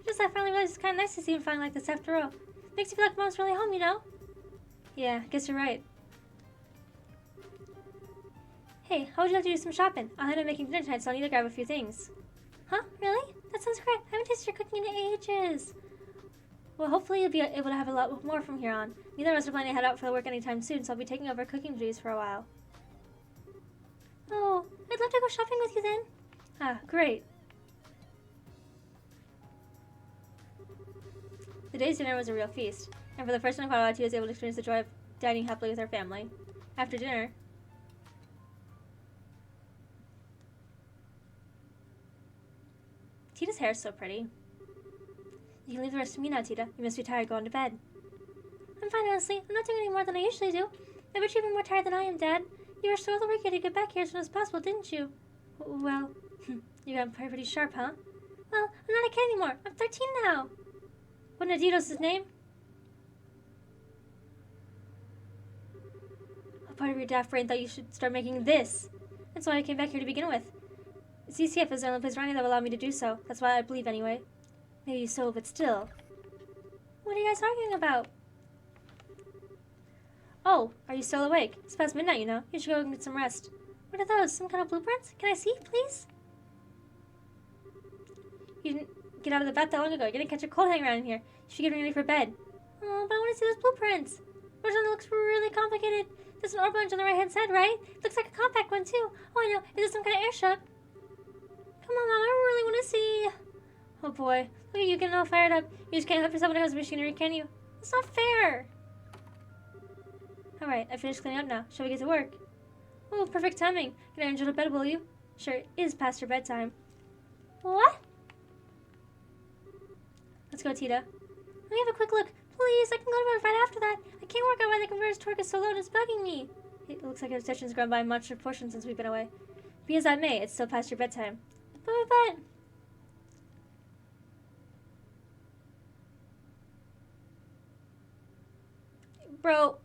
I finally realized it's kind of nice to see him finally like this after all. Makes you feel like Mom's really home, you know? Yeah, I guess you're right. Hey, how would you like to do some shopping? I'll head up making dinner tonight, so I'll need to grab a few things. Huh? Really? That sounds great. I haven't tasted your cooking in ages. Well, hopefully you'll be able to have a lot more from here on. Neither of us are planning to head out for work anytime soon, so I'll be taking over cooking duties for a while. Oh, I'd love to go shopping with you then. Ah, great. The day's dinner was a real feast, and for the first time in quite a while, Tita was able to experience the joy of dining happily with her family. After dinner, Tita's hair is so pretty. You can leave the rest to me now, Tita. You must be tired. Go on to bed. I'm fine, honestly. I'm not doing any more than I usually do. I bet you've been more tired than I am, Dad. You were so eager to get back here as soon as possible, didn't you? Well, you got pretty sharp, huh? Well, I'm not a kid anymore. I'm 13 now. What Nadito's his name? A part of your daft brain thought you should start making this. That's why I came back here to begin with. CCF is the only place around here that will allow me to do so. That's why I believe anyway. Maybe so, but still. What are you guys arguing about? Oh, are you still awake? It's past midnight, you know. You should go and get some rest. What are those? Some kind of blueprints? Can I see, please? You didn't get out of the bath that long ago. You're gonna catch a cold hanging around in here. You should get ready for bed. Oh, but I want to see those blueprints. Which one looks really complicated? There's an orange on the right-hand side, right? It looks like a compact one, too. Oh, I know. Is it some kind of airship? Come on, Mom. I really want to see. Oh, boy. Look at you getting all fired up. You just can't help yourself when it comes to machinery, can you? It's not fair. Alright, I finished cleaning up now. Shall we get to work? Oh, perfect timing. Can I enjoy the bed, will you? Sure, it is past your bedtime. What? Let's go, Tita. Let me have a quick look. Please, I can go to bed right after that. I can't work out why the converter's torque is so low and it's bugging me. It looks like our session's grown by a monster portion since we've been away. Be as I may, it's still past your bedtime. But... Bro,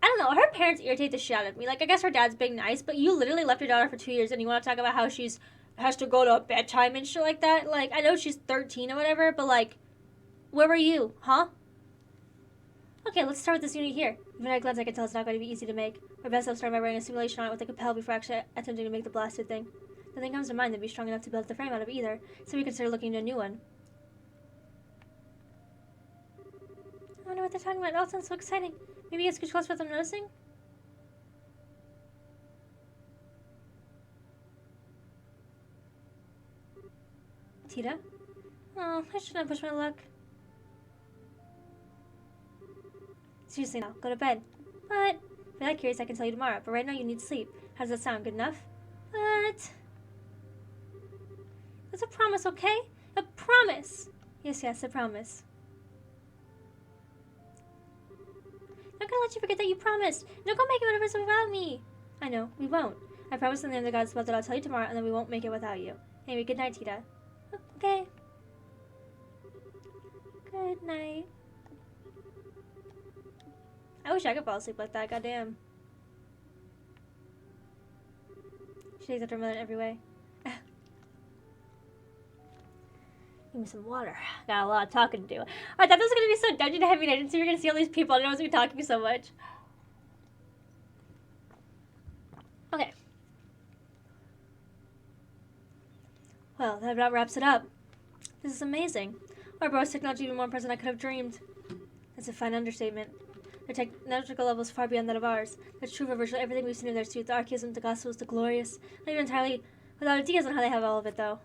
I don't know. Her parents irritate the shit out of me. Like, I guess her dad's being nice, but you literally left your daughter for 2 years and you want to talk about how she's has to go to bedtime and shit like that? Like, I know she's 13 or whatever, but like, where were you, huh? Okay, let's start with this unit here. Even at a glance, I can tell it's not going to be easy to make. Or best I'll start by running a simulation on it with a Capel before actually attempting to make the blasted thing. Nothing comes to mind that'd be strong enough to build the frame out of either, so we consider looking into a new one. I wonder what they're talking about. It all sounds so exciting. Maybe it's good close without them noticing? Tita? Oh, I shouldn't have pushed my luck. Seriously now, go to bed. But, if you're that curious, I can tell you tomorrow, but right now you need sleep. How does that sound? Good enough? But... That's a promise, okay? A promise! Yes, a promise. not gonna let you forget that you promised. Don't go make it whatever's without me. I know, we won't. I promise in the name of the gods that I'll tell you tomorrow, and then we won't make it without you. Anyway, good night, Tita. Okay. Good night. I wish I could fall asleep like that, goddamn. She takes after her mother in every way. Give me some water. Got a lot of talking to do. I thought this was going to be so dungeon heavy, and I didn't see we were going to see all these people. I didn't know I was going to be talking so much. Okay. Well, that about wraps it up. This is amazing. Our bro's technology is even more impressive than I could have dreamed. That's a fine understatement. Their technological level is far beyond that of ours. That's true for virtually everything we've seen in their suit. The archaism, the gospels, the glorious. Not even entirely without ideas on how they have all of it, though.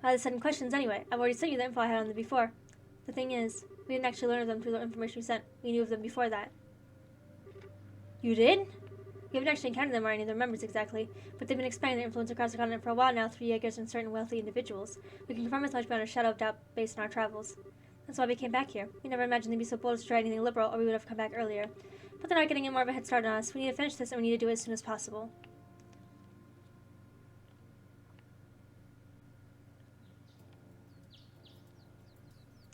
I had sudden questions anyway. I've already sent you the info I had on them before. The thing is, we didn't actually learn of them through the information we sent. We knew of them before that. You did? We haven't actually encountered them or any of their members exactly, but they've been expanding their influence across the continent for a while now through Jaegers and certain wealthy individuals. We can confirm as much beyond a shadow of doubt based on our travels. That's why we came back here. We never imagined they'd be so bold as to try anything liberal, or we would have come back earlier. But they're not getting in more of a head start on us. We need to finish this, and we need to do it as soon as possible.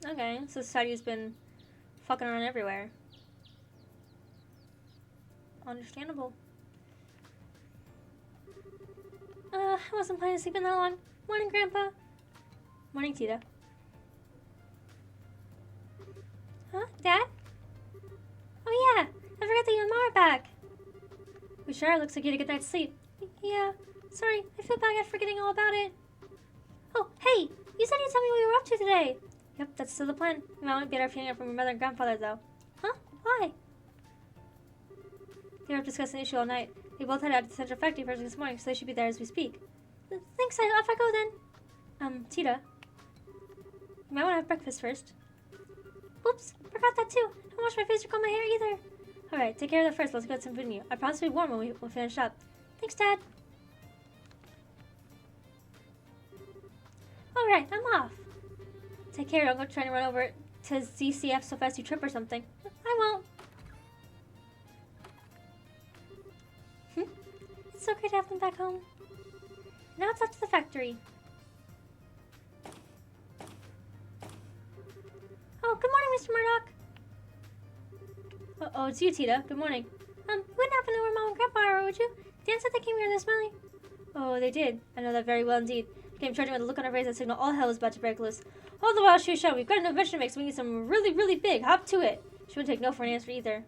Okay, so society's been fucking around everywhere. Understandable. I wasn't planning to sleep in that long. Morning, Grandpa. Morning, Tita. Huh? Dad? Oh yeah, I forgot that you and Mom are back. We sure are. Looks like you had a good night's sleep. Yeah, sorry, I feel bad for forgetting all about it. Oh, hey, you said you'd tell me what you were up to today. Yep, that's still the plan. We might get our feeling out from your mother and grandfather, though. Huh? Why? They were discussing the issue all night. They both headed out to the Central Factory first this morning, so they should be there as we speak. Thanks, off I go then. Tita. You might want to have breakfast first. Oops, forgot that too. I don't wash my face or comb my hair either. Alright, take care of that first. Let's get some food in you. I promise to be warm when we finish up. Thanks, Dad. Alright, I'm off. Take care, don't go trying to run over to ZCF so fast you trip or something. I won't. It's so great to have them back home. Now it's up to the factory. Oh, good morning, Mr. Murdoch. Oh, it's you, Tita. Good morning. You wouldn't happen to know where Mom and Grandpa are, would you? Dan said they came here this morning. Oh, they did. I know that very well indeed. They came charging with a look on her face that signaled all hell was about to break loose. All the while she was shouting, we've got an invention to make, so we need some really, really big. Hop to it. She wouldn't take no for an answer either.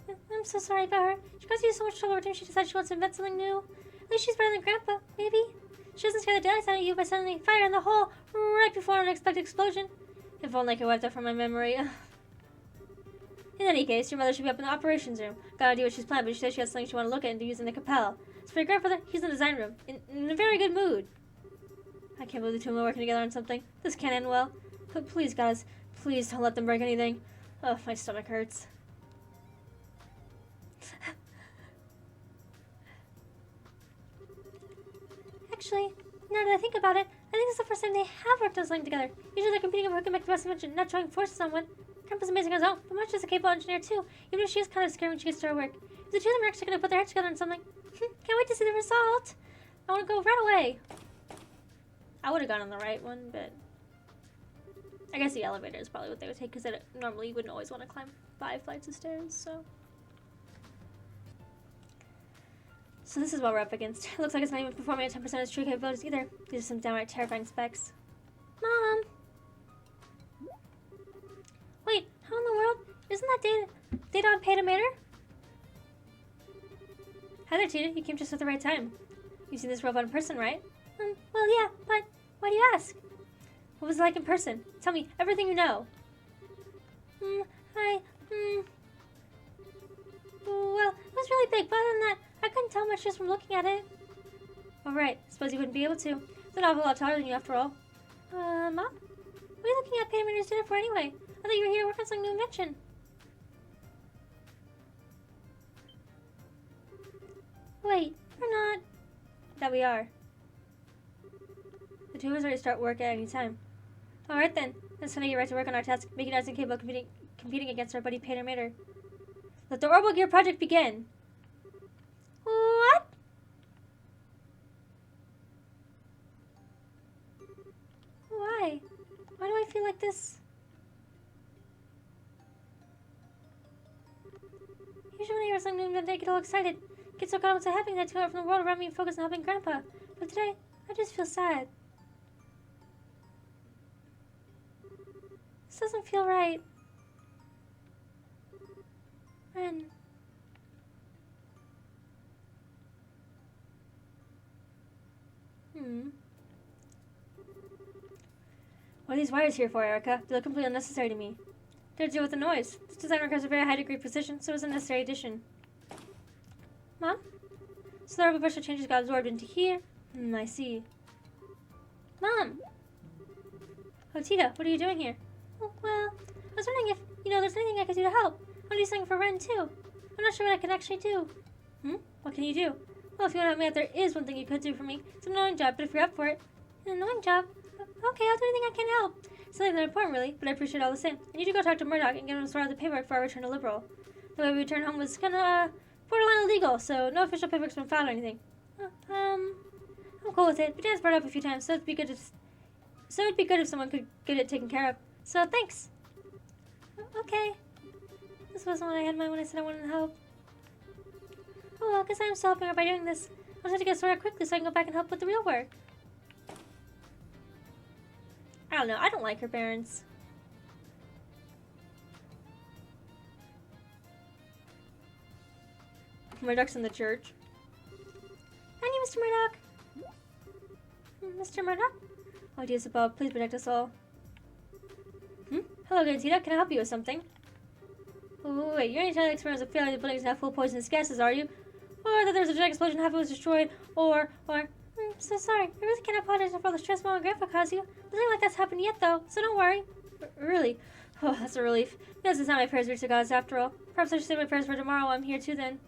I'm so sorry about her. She caused you so much trouble every time she decides she wants to invent something new. At least she's better than Grandpa, maybe. She doesn't scare the daylights out of you by sending fire in the hole right before an unexpected explosion. If only I could wipe that from my memory. In any case, your mother should be up in the operations room. Gotta do what she's planned, but she says she has something she wants to look at and to use in the Capel. As for your grandfather, he's in the design room, in a very good mood. I can't believe the two of them are working together on something. This can't end well. But please, guys, please don't let them break anything. Oh, my stomach hurts. Actually, now that I think about it, I think it's the first time they have worked on something together. Usually they're competing over who can make the best invention, not joining forces on one. Grandpa's amazing on his own, but March is a capable engineer too, even if she is kind of scared when she gets to her work. If the two of them are actually going to put their heads together on something. Can't wait to see the result. I want to go right away. I would have gone on the right one, but I guess the elevator is probably what they would take, because normally you wouldn't always want to climb 5 flights of stairs, so. So this is what we're up against. It looks like it's not even performing at 10% of its true capabilities either. These are some downright terrifying specs. Mom! Wait, how in the world? Isn't that data on Petameter? Hi there, Tita. You came just at the right time. You've seen this robot in person, right? Well, yeah, but why do you ask? What was it like in person? Tell me everything you know. Well, it was really big, but other than that, I couldn't tell much just from looking at it. All right, suppose you wouldn't be able to. It's an awful lot taller than you, after all. Mom? What are you looking at Petameter's data for anyway? I thought you were here working on some new invention. Wait, we're not. That we are. The two of us are ready to start work at any time. Alright then, let's send you right to work on our task, making us incapable of competing against our buddy Pater Mater. Let the Orbital Gear project begin. What? Why? Why do I feel like this? Usually when I hear something new, I get all excited. Get so caught up with what's happening that I tune out from the world around me and focus on helping Grandpa. But today, I just feel sad. This doesn't feel right. Ren. What are these wires here for, Erica? They look completely unnecessary to me. They're to deal with the noise. This design requires a very high degree of precision, so it was a necessary addition. Mom? So the orbital pressure changes got absorbed into here? I see. Mom! Oh, Tita, what are you doing here? Oh, well, I was wondering if, there's anything I could do to help. I want to do something for Ren, too. I'm not sure what I can actually do. What can you do? Well, if you want to help me out, there is one thing you could do for me. It's an annoying job, but if you're up for it. An annoying job? Okay, I'll do anything I can to help. It's not even that important, really, but I appreciate it all the same. I need to go talk to Murdoch and get him to sort out the paperwork for our return to Liberal. The way we returned home was kind of, borderline illegal, so no official paperwork's been filed or anything. I'm cool with it, but Dan's brought it up a few times, so it'd be good if someone could get it taken care of. So, thanks. Okay. This wasn't what I had in mind when I said I wanted to help. Oh, well, I guess I'm still helping her by doing this. I'll have to get sorted quickly so I can go back and help with the real work. I don't know. I don't like her parents. Murdoch's in the church. Hi, Mr. Murdoch. Mr. Murdoch? Oh, dear Sabab, please protect us all. Hello, Tita. Can I help you with something? Oh, wait, you're any child experiments of failure the buildings have full poisonous gases, are you? Or that there was a genetic explosion, half it was destroyed, or, I'm so sorry. I really can't apologize for all the stress Mom and Grandpa caused you. Nothing like that's happened yet, though, so don't worry. Really? Oh, that's a relief. This is how my prayers reach the gods, after all. Perhaps I should save my prayers for tomorrow while I'm here, too, then.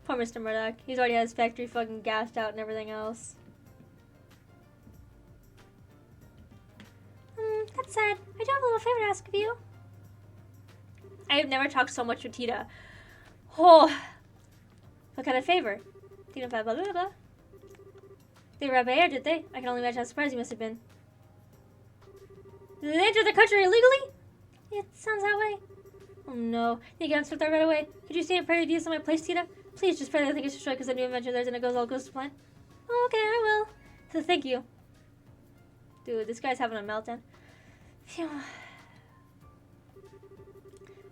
Poor Mr. Murdoch. He's already had his factory fucking gassed out and everything else. That's sad. I do have a little favor to ask of you. I have never talked so much with Tita. Oh. What kind of favor? Tita blah blah blah blah. They were at Bayer, did they? I can only imagine how surprised you must have been. Did they enter the country illegally? It sounds that way. Oh no. You gotta start that right away. Could you stay and pray to Jesus in my place, Tita? Please just pray that I think it's destroyed because I knew eventually there's and it all goes to plan. Oh, okay, I will. So thank you. Dude, this guy's having a meltdown. Phew.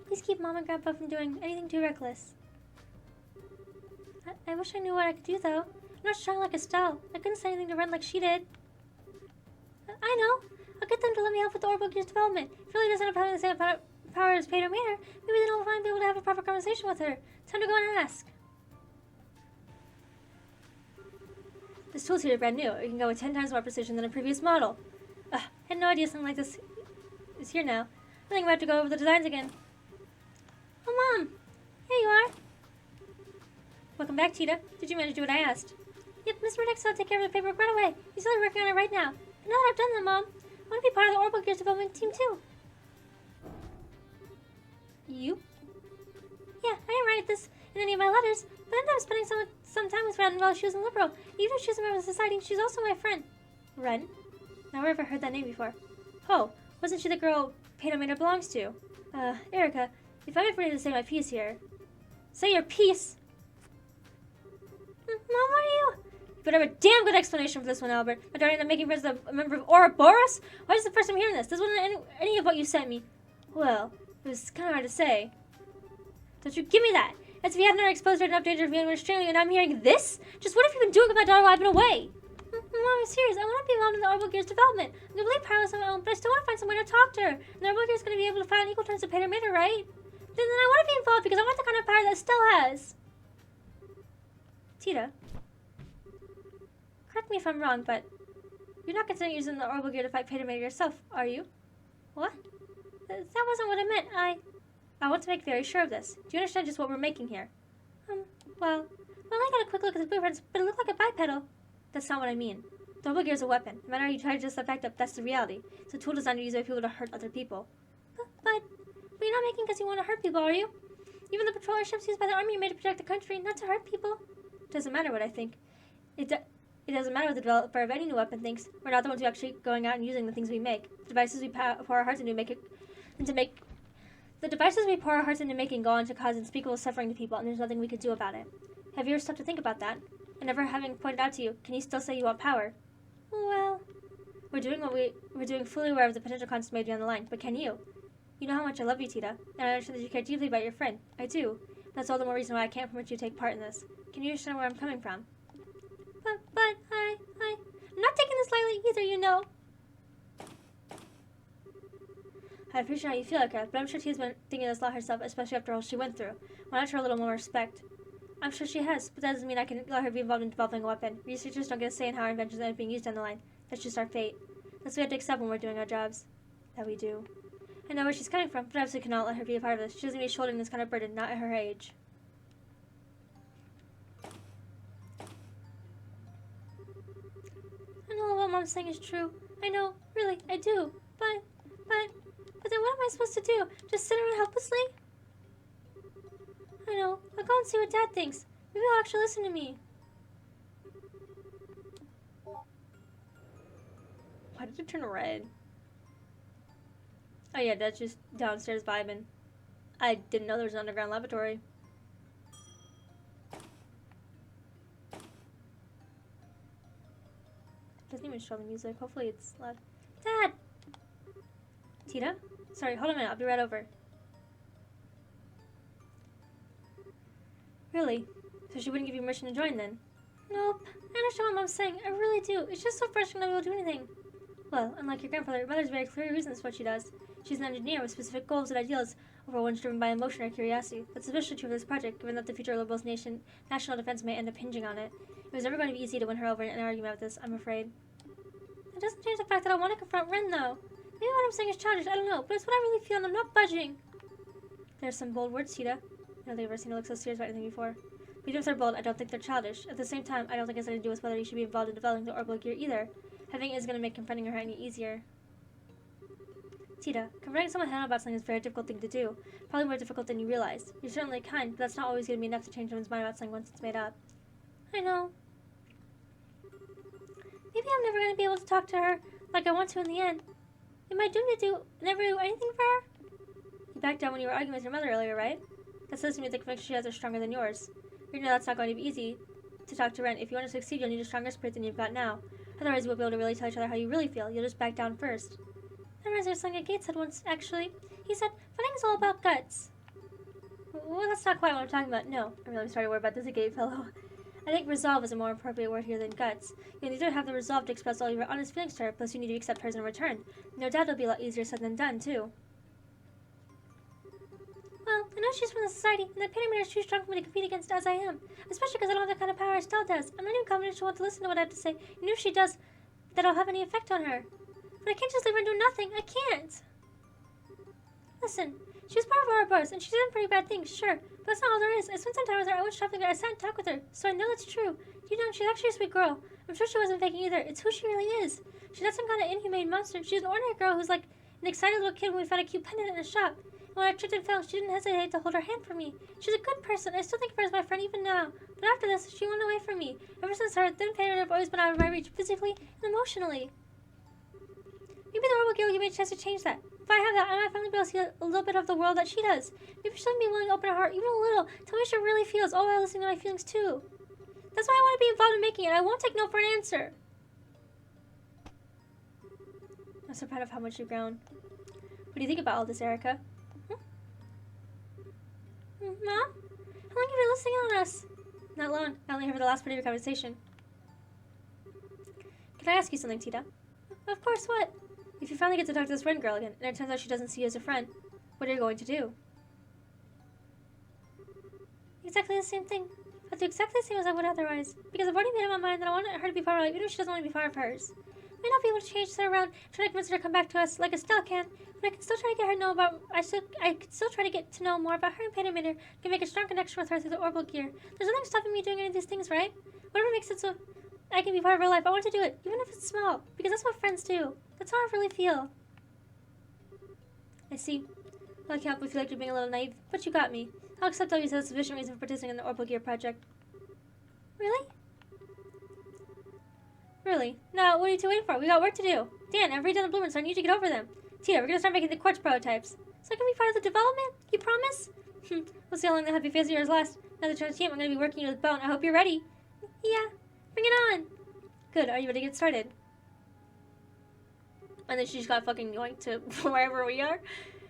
Please keep Mom and Grandpa from doing anything too reckless. I wish I knew what I could do, though. I'm not strong like Estelle. I couldn't say anything to Ren like she did. I know. I'll get them to let me help with the orbital gear's development. If really doesn't have having the same power as Pater Mater, maybe then I'll finally be able to have a proper conversation with her. Time to go and ask. This tool's here brand new. It can go with 10 times more precision than a previous model. I had no idea something like this is here now. I think I'm about to go over the designs again. Oh, Mom! Here you are! Welcome back, Tita. Did you manage to do what I asked? Yep, Mr. Murdoch said I'll take care of the paperwork right away. He's really working on it right now. And now that I've done that, Mom, I want to be part of the orbital gears development team, too. You? Yeah, I didn't write this in any of my letters, but I ended up spending some time with Ren while she was in Liberal. Even if she was a member of society, she's also my friend. Ren? Now, where have I heard that name before? Oh, wasn't she the girl Pater Mater belongs to? Erica, if I'm ever ready to say my piece here... Say your piece! Mom, what are you? You better have a damn good explanation for this one, Albert. My daughter ended up making friends with a member of Ouroboros? Why is the first time hearing this? This wasn't any of what you sent me. Well, it was kind of hard to say. Don't you give me that! As if you hadn't already exposed her to enough danger of being restraining, and I'm hearing this? Just what have you been doing with my daughter while I've been away? Mom, I'm serious. I want to be involved in the orbital gear's development. I'm completely powerless on my own, but I still want to find some way to talk to her. And the orbital gear's going to be able to fight on equal terms with Pater Mater, right? Then I want to be involved because I want the kind of power that Estelle has. Tita, correct me if I'm wrong, but you're not considering using the orbital gear to fight Pater Mater yourself, are you? What? That wasn't what I meant. I want to make very sure of this. Do you understand just what we're making here? Well, I got a quick look at the blueprints, but it looked like a bipedal. That's not what I mean. The orbital gear is a weapon. No matter how you try to just effect up, that's the reality. It's a tool designed to use by people to hurt other people. But you're not making because you want to hurt people, are you? Even the patroller ships used by the army are made to protect the country, not to hurt people. It doesn't matter what I think. It doesn't matter what the developer of any new weapon thinks. We're not the ones who are actually going out and using the things we make. The devices we pour our hearts into the devices we pour our hearts into making go on to cause unspeakable suffering to people, and there's nothing we can do about it. Have you ever stopped to think about that? And never having pointed out to you, can you still say you want power? Well, we're doing fully aware of the potential consequences may be on the line, but can you? You know how much I love you, Tita, and I understand that you care deeply about your friend. I do. That's all the more reason why I can't permit you to take part in this. Can you understand where I'm coming from? But I'm not taking this lightly either, you know. I appreciate how you feel, Gareth, but I'm sure Tita's been thinking this a lot herself, especially after all she went through. Why not show her a little more respect? I'm sure she has, but that doesn't mean I can let her be involved in developing a weapon. Researchers don't get a say in how our inventions end up being used down the line. That's just our fate. That's what we have to accept when we're doing our jobs. That we do. I know where she's coming from, but I absolutely cannot let her be a part of this. She doesn't need shouldering this kind of burden, not at her age. I know what Mom's saying is true. I know, really, I do. But then what am I supposed to do? Just sit around helplessly? I know. I'll go and see what Dad thinks. Maybe he'll actually listen to me. Why did it turn red? Oh yeah, that's just downstairs vibing. I didn't know there was an underground laboratory. Doesn't even show the music. Hopefully it's loud. Dad! Tita? Sorry, hold on a minute. I'll be right over. Really? So she wouldn't give you permission to join then? Nope. I understand what Mom's saying. I really do. It's just so frustrating not to be able to do anything. Well, unlike your grandfather, your mother's very clear reasons for what she does. She's an engineer with specific goals and ideals over ones driven by emotion or curiosity. That's especially true for this project, given that the future of Liberal's national defense may end up hinging on it. It was never going to be easy to win her over in an argument with this, I'm afraid. It doesn't change the fact that I want to confront Ren, though. Maybe what I'm saying is childish, I don't know, but it's what I really feel and I'm not budging. There's some bold words, Tita. I don't think I've ever seen her look so serious about anything before. But even if they're bold, I don't think they're childish. At the same time, I don't think it's anything to do with whether you should be involved in developing the orbital gear either. Having it is going to make confronting her any easier. Tita, confronting someone head on about something is a very difficult thing to do. Probably more difficult than you realize. You're certainly kind, but that's not always going to be enough to change someone's mind about something once it's made up. I know. Maybe I'm never going to be able to talk to her like I want to in the end. Am I doomed to never do anything for her? You backed down when you were arguing with your mother earlier, right? That says to me that the conviction she has are stronger than yours. You know that's not going to be easy to talk to Ren. If you want to succeed, you'll need a stronger spirit than you've got now. Otherwise, you won't be able to really tell each other how you really feel. You'll just back down first. That reminds me of something Gates said once, actually. He said, fighting's all about guts. Well, that's not quite what I'm talking about. No, I'm really sorry to worry about this, Gate fellow. I think resolve is a more appropriate word here than guts. You need to have the resolve to express all your honest feelings to her, plus you need to accept hers in return. No doubt it'll be a lot easier said than done, too. Well, I know she's from the society, and that Pentameter is too strong for me to compete against as I am. Especially because I don't have the kind of power Estelle does. I'm not even confident she'll want to listen to what I have to say, and if she does, that I'll have any effect on her. But I can't just leave her and do nothing. I can't. Listen, she was part of Ouroboros, and she's done pretty bad things, sure. But that's not all there is. I spent some time with her. I went shopping with her. I sat and talked with her, so I know that's true. You know, she's actually a sweet girl. I'm sure she wasn't faking either. It's who she really is. She's not some kind of inhumane monster. She's an ordinary girl who's like an excited little kid when we found a cute pendant in a shop. And when I tripped and fell, she didn't hesitate to hold her hand for me. She's a good person. I still think of her as my friend even now. But after this, she went away from me. Ever since her, thin pain have always been out of my reach, physically and emotionally. Maybe the orbital gear will give me a chance to change that. If I have that, I might finally be able to see a little bit of the world that she does. Maybe she'll be willing to open her heart even a little. Tell me what she really feels, all while listening to my feelings too. That's why I want to be involved in making it. I won't take no for an answer. I'm so proud of how much you've grown. What do you think about all this, Erica? Mom? How long have you been listening on us? Not long. I only heard the last part of your conversation. Can I ask you something, Tita? Of course, what? If you finally get to talk to this friend girl again, and it turns out she doesn't see you as a friend, what are you going to do? Exactly the same thing. I'll do exactly the same as I would otherwise. Because I've already made up my mind that I want her to be part of my life, even if she doesn't want to be part of hers. I may not be able to change her around, try to convince her to come back to us like Estelle can, but I can still try to get her to know about. I can still try to get to know more about her and Pentameter. Can make a strong connection with her through the orbital gear. There's nothing stopping me doing any of these things, right? Whatever makes it so. I can be part of her life. I want to do it, even if it's small, because that's what friends do. That's how I really feel. I see. Well, I can't help but feel like you're being a little naive, but you got me. I'll accept all you said as sufficient reason for participating in the Orbital Gear project. Really? Really? Now, what are you two waiting for? We got work to do. Dan, I've redone the blueprints, so I need you to get over them. Tita, we're gonna start making the quartz prototypes. So I can be part of the development? You promise? We'll see how long the happy phase of yours lasts. Now that you're on the team, I'm gonna be working you with bone. I hope you're ready. Yeah, bring it on. Good, are you ready to get started? And then she just got fucking going to wherever we are.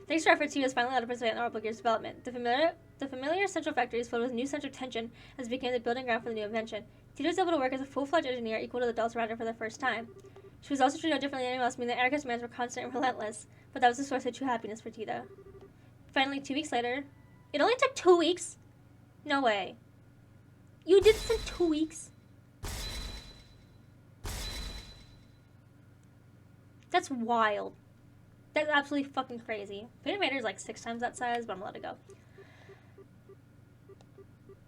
Thanks to our efforts, Tita's finally allowed to participate in the Orbital Gear's development. The familiar central factory is filled with new central tension as it became the building ground for the new invention. Tita was able to work as a full-fledged engineer equal to the adults around her for the first time. She was also treated no differently than anyone else, meaning that Erica's demands were constant and relentless, but that was the source of true happiness for Tita. Finally, 2 weeks later... It only took 2 weeks? No way. You did this in 2 weeks? That's wild. That's absolutely fucking crazy. Peanut Matter is like 6 times that size, but I'm allowed to go.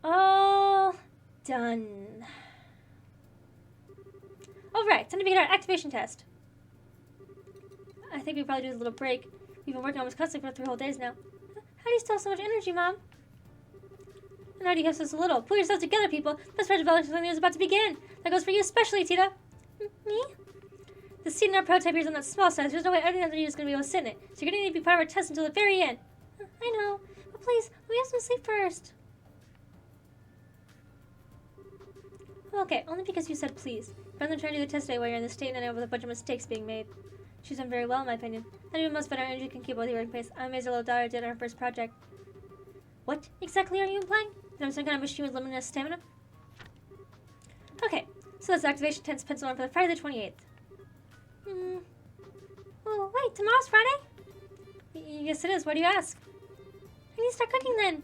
Oh, done. Alright, time to begin our activation test. I think we probably do a little break. We've been working almost constantly for 3 whole days now. How do you still have so much energy, Mom? And how do you have so little? Pull yourselves together, people. This part of development is about to begin. That goes for you especially, Tita. Me? The seat in our prototype here is on that small size. There's no way anyone is going to be able to sit in it. So you're going to need to be part of our test until the very end. I know. But please, we have some sleep first. Okay, only because you said please. Rather than trying to do the test today while you're in the state and ending up with a bunch of mistakes being made. She's done very well, in my opinion. Not even most better energy can keep with your working pace. I'm amazed our little daughter did on her first project. What exactly are you implying? That I'm some kind of machine with limitless stamina? Okay, so that's activation tense pencil on for the Friday the 28th. Oh, wait, tomorrow's Friday? Yes, it is. Why do you ask? I need to start cooking then.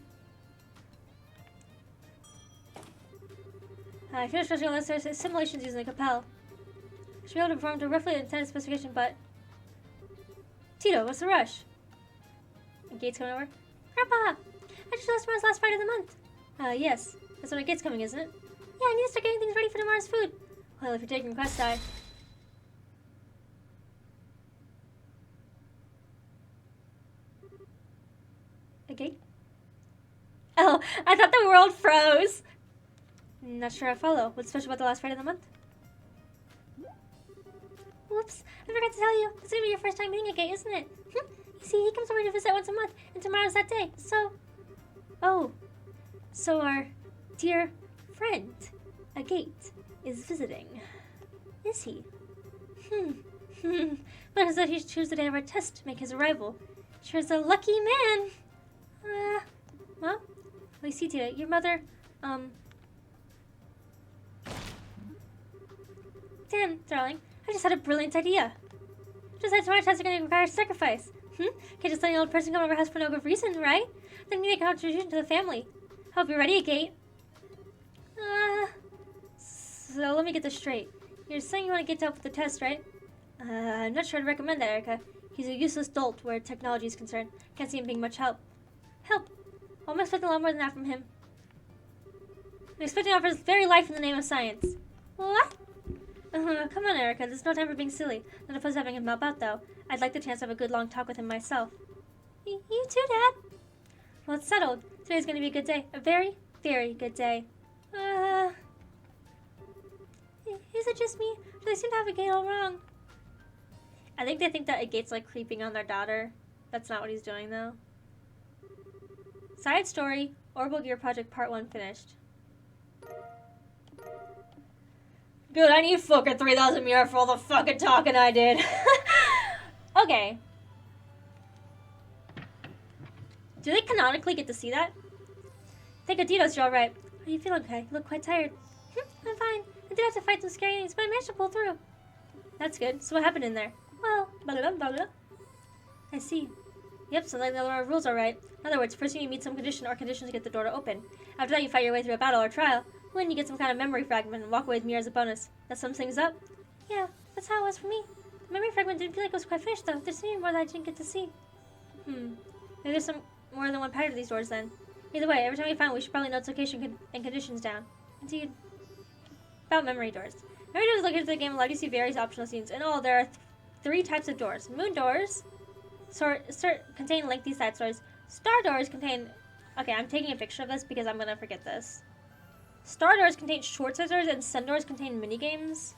I finished rushing all the simulations using the Capel. Should be able to perform to roughly the intended specification, but... Tito, what's the rush? And Gates coming over? Grandpa! I just realized tomorrow's last Friday of the month. Yes. That's when Gates coming, isn't it? Yeah, I need to start getting things ready for tomorrow's food. Well, if you're taking requests, A gate? Oh, I thought the world froze! Not sure I follow. What's special about the last Friday of the month? Whoops, I forgot to tell you. It's gonna be your first time meeting a gate, isn't it? You see, he comes over to visit once a month, and tomorrow's that day, so... Oh. So our dear friend, a gate, is visiting. Is he? But as though he chose the day of our test to make his arrival. Sure is a lucky man. Mom? Let me see, Tita. Your mother, Dan, darling, I just had a brilliant idea. Just that tomorrow's tests are going to require sacrifice. Can't just let an old person come over our house for no good reason, right? Then you make a contribution to the family. Hope you're ready, Gate. So let me get this straight. You're saying you want to get to help with the test, right? I'm not sure I'd recommend that, Erica. He's a useless dolt where technology is concerned. Can't see him being much help. Help? Well, I'm expecting a lot more than that from him. I'm expecting to offer his very life in the name of science. What? Come on, Erica. There's no time for being silly. Not opposed to having him help out, though. I'd like the chance to have a good long talk with him myself. You too, Dad. Well, it's settled. Today's going to be a good day. A very, very good day. Is it just me? Do they seem to have a gate all wrong? I think they think that a gate's like creeping on their daughter. That's not what he's doing, though. Side story. Orbital Gear Project Part 1 finished. Good, I need fucking 3,000 mirror for all the fucking talking I did. Okay. Do they canonically get to see that? Thank you, Tito's, you're alright. How do you feel, okay? You look quite tired. I'm fine. I did have to fight some scary things, but I managed to pull through. That's good. So what happened in there? Well, blah, blah, blah, blah. I see. Yep, so like the rules are right. In other words, first you meet some condition or conditions to get the door to open. After that, you fight your way through a battle or trial. When you get some kind of memory fragment and walk away with mirror as a bonus. That sums things up? Yeah, that's how it was for me. The memory fragment didn't feel like it was quite finished, though. There's something more that I didn't get to see. Maybe there's some more than one pattern to these doors, then. Either way, every time we find one, we should probably note its location and conditions down. Indeed. About memory doors. Every door is located in the game allows you to see various optional scenes. In all, there are 3 types of doors. Moon doors contain lengthy side stories. Star doors contain... Okay, I'm taking a picture of this because I'm going to forget this. Star doors contain short side stories, and sun doors contain minigames.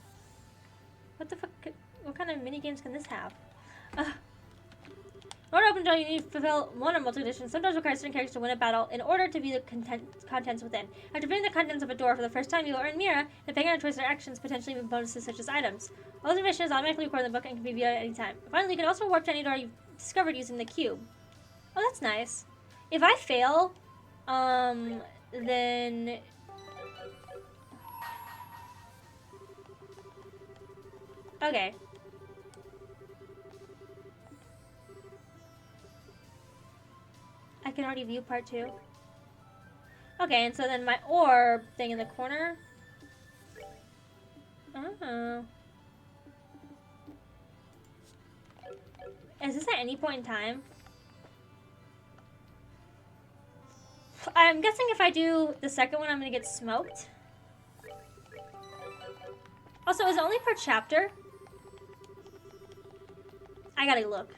What the fuck? What kind of minigames can this have? In order to open a door, you need to fulfill one or multiple conditions. Some doors require certain characters to win a battle in order to view the contents within. After viewing the contents of a door for the first time, you will earn Mira, and depending on your choice or actions, potentially even bonuses such as items. All those information is automatically recorded in the book and can be viewed at any time. Finally, you can also warp to any door you've discovered using the cube. Oh, that's nice. If I fail, then... Okay. I can already view part 2. Okay, and so then my orb thing in the corner. Oh. Is this at any point in time? I'm guessing if I do the second one, I'm gonna get smoked. Also, is it only per chapter? I gotta look.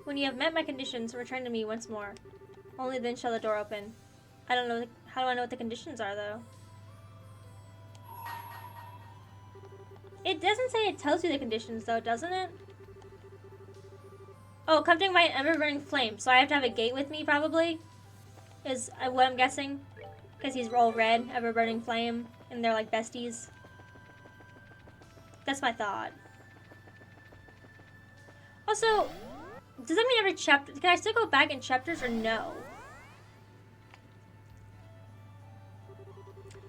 When you have met my conditions, return to me once more. Only then shall the door open. I don't know. How do I know what the conditions are, though? It doesn't say it tells you the conditions, though, doesn't it? Oh, accompanied by an ever-burning flame. So I have to have a gate with me, probably? Is what I'm guessing. Because he's all red, ever-burning flame, and they're like besties. That's my thought. Also... does that mean every chapter... can I still go back in chapters or no?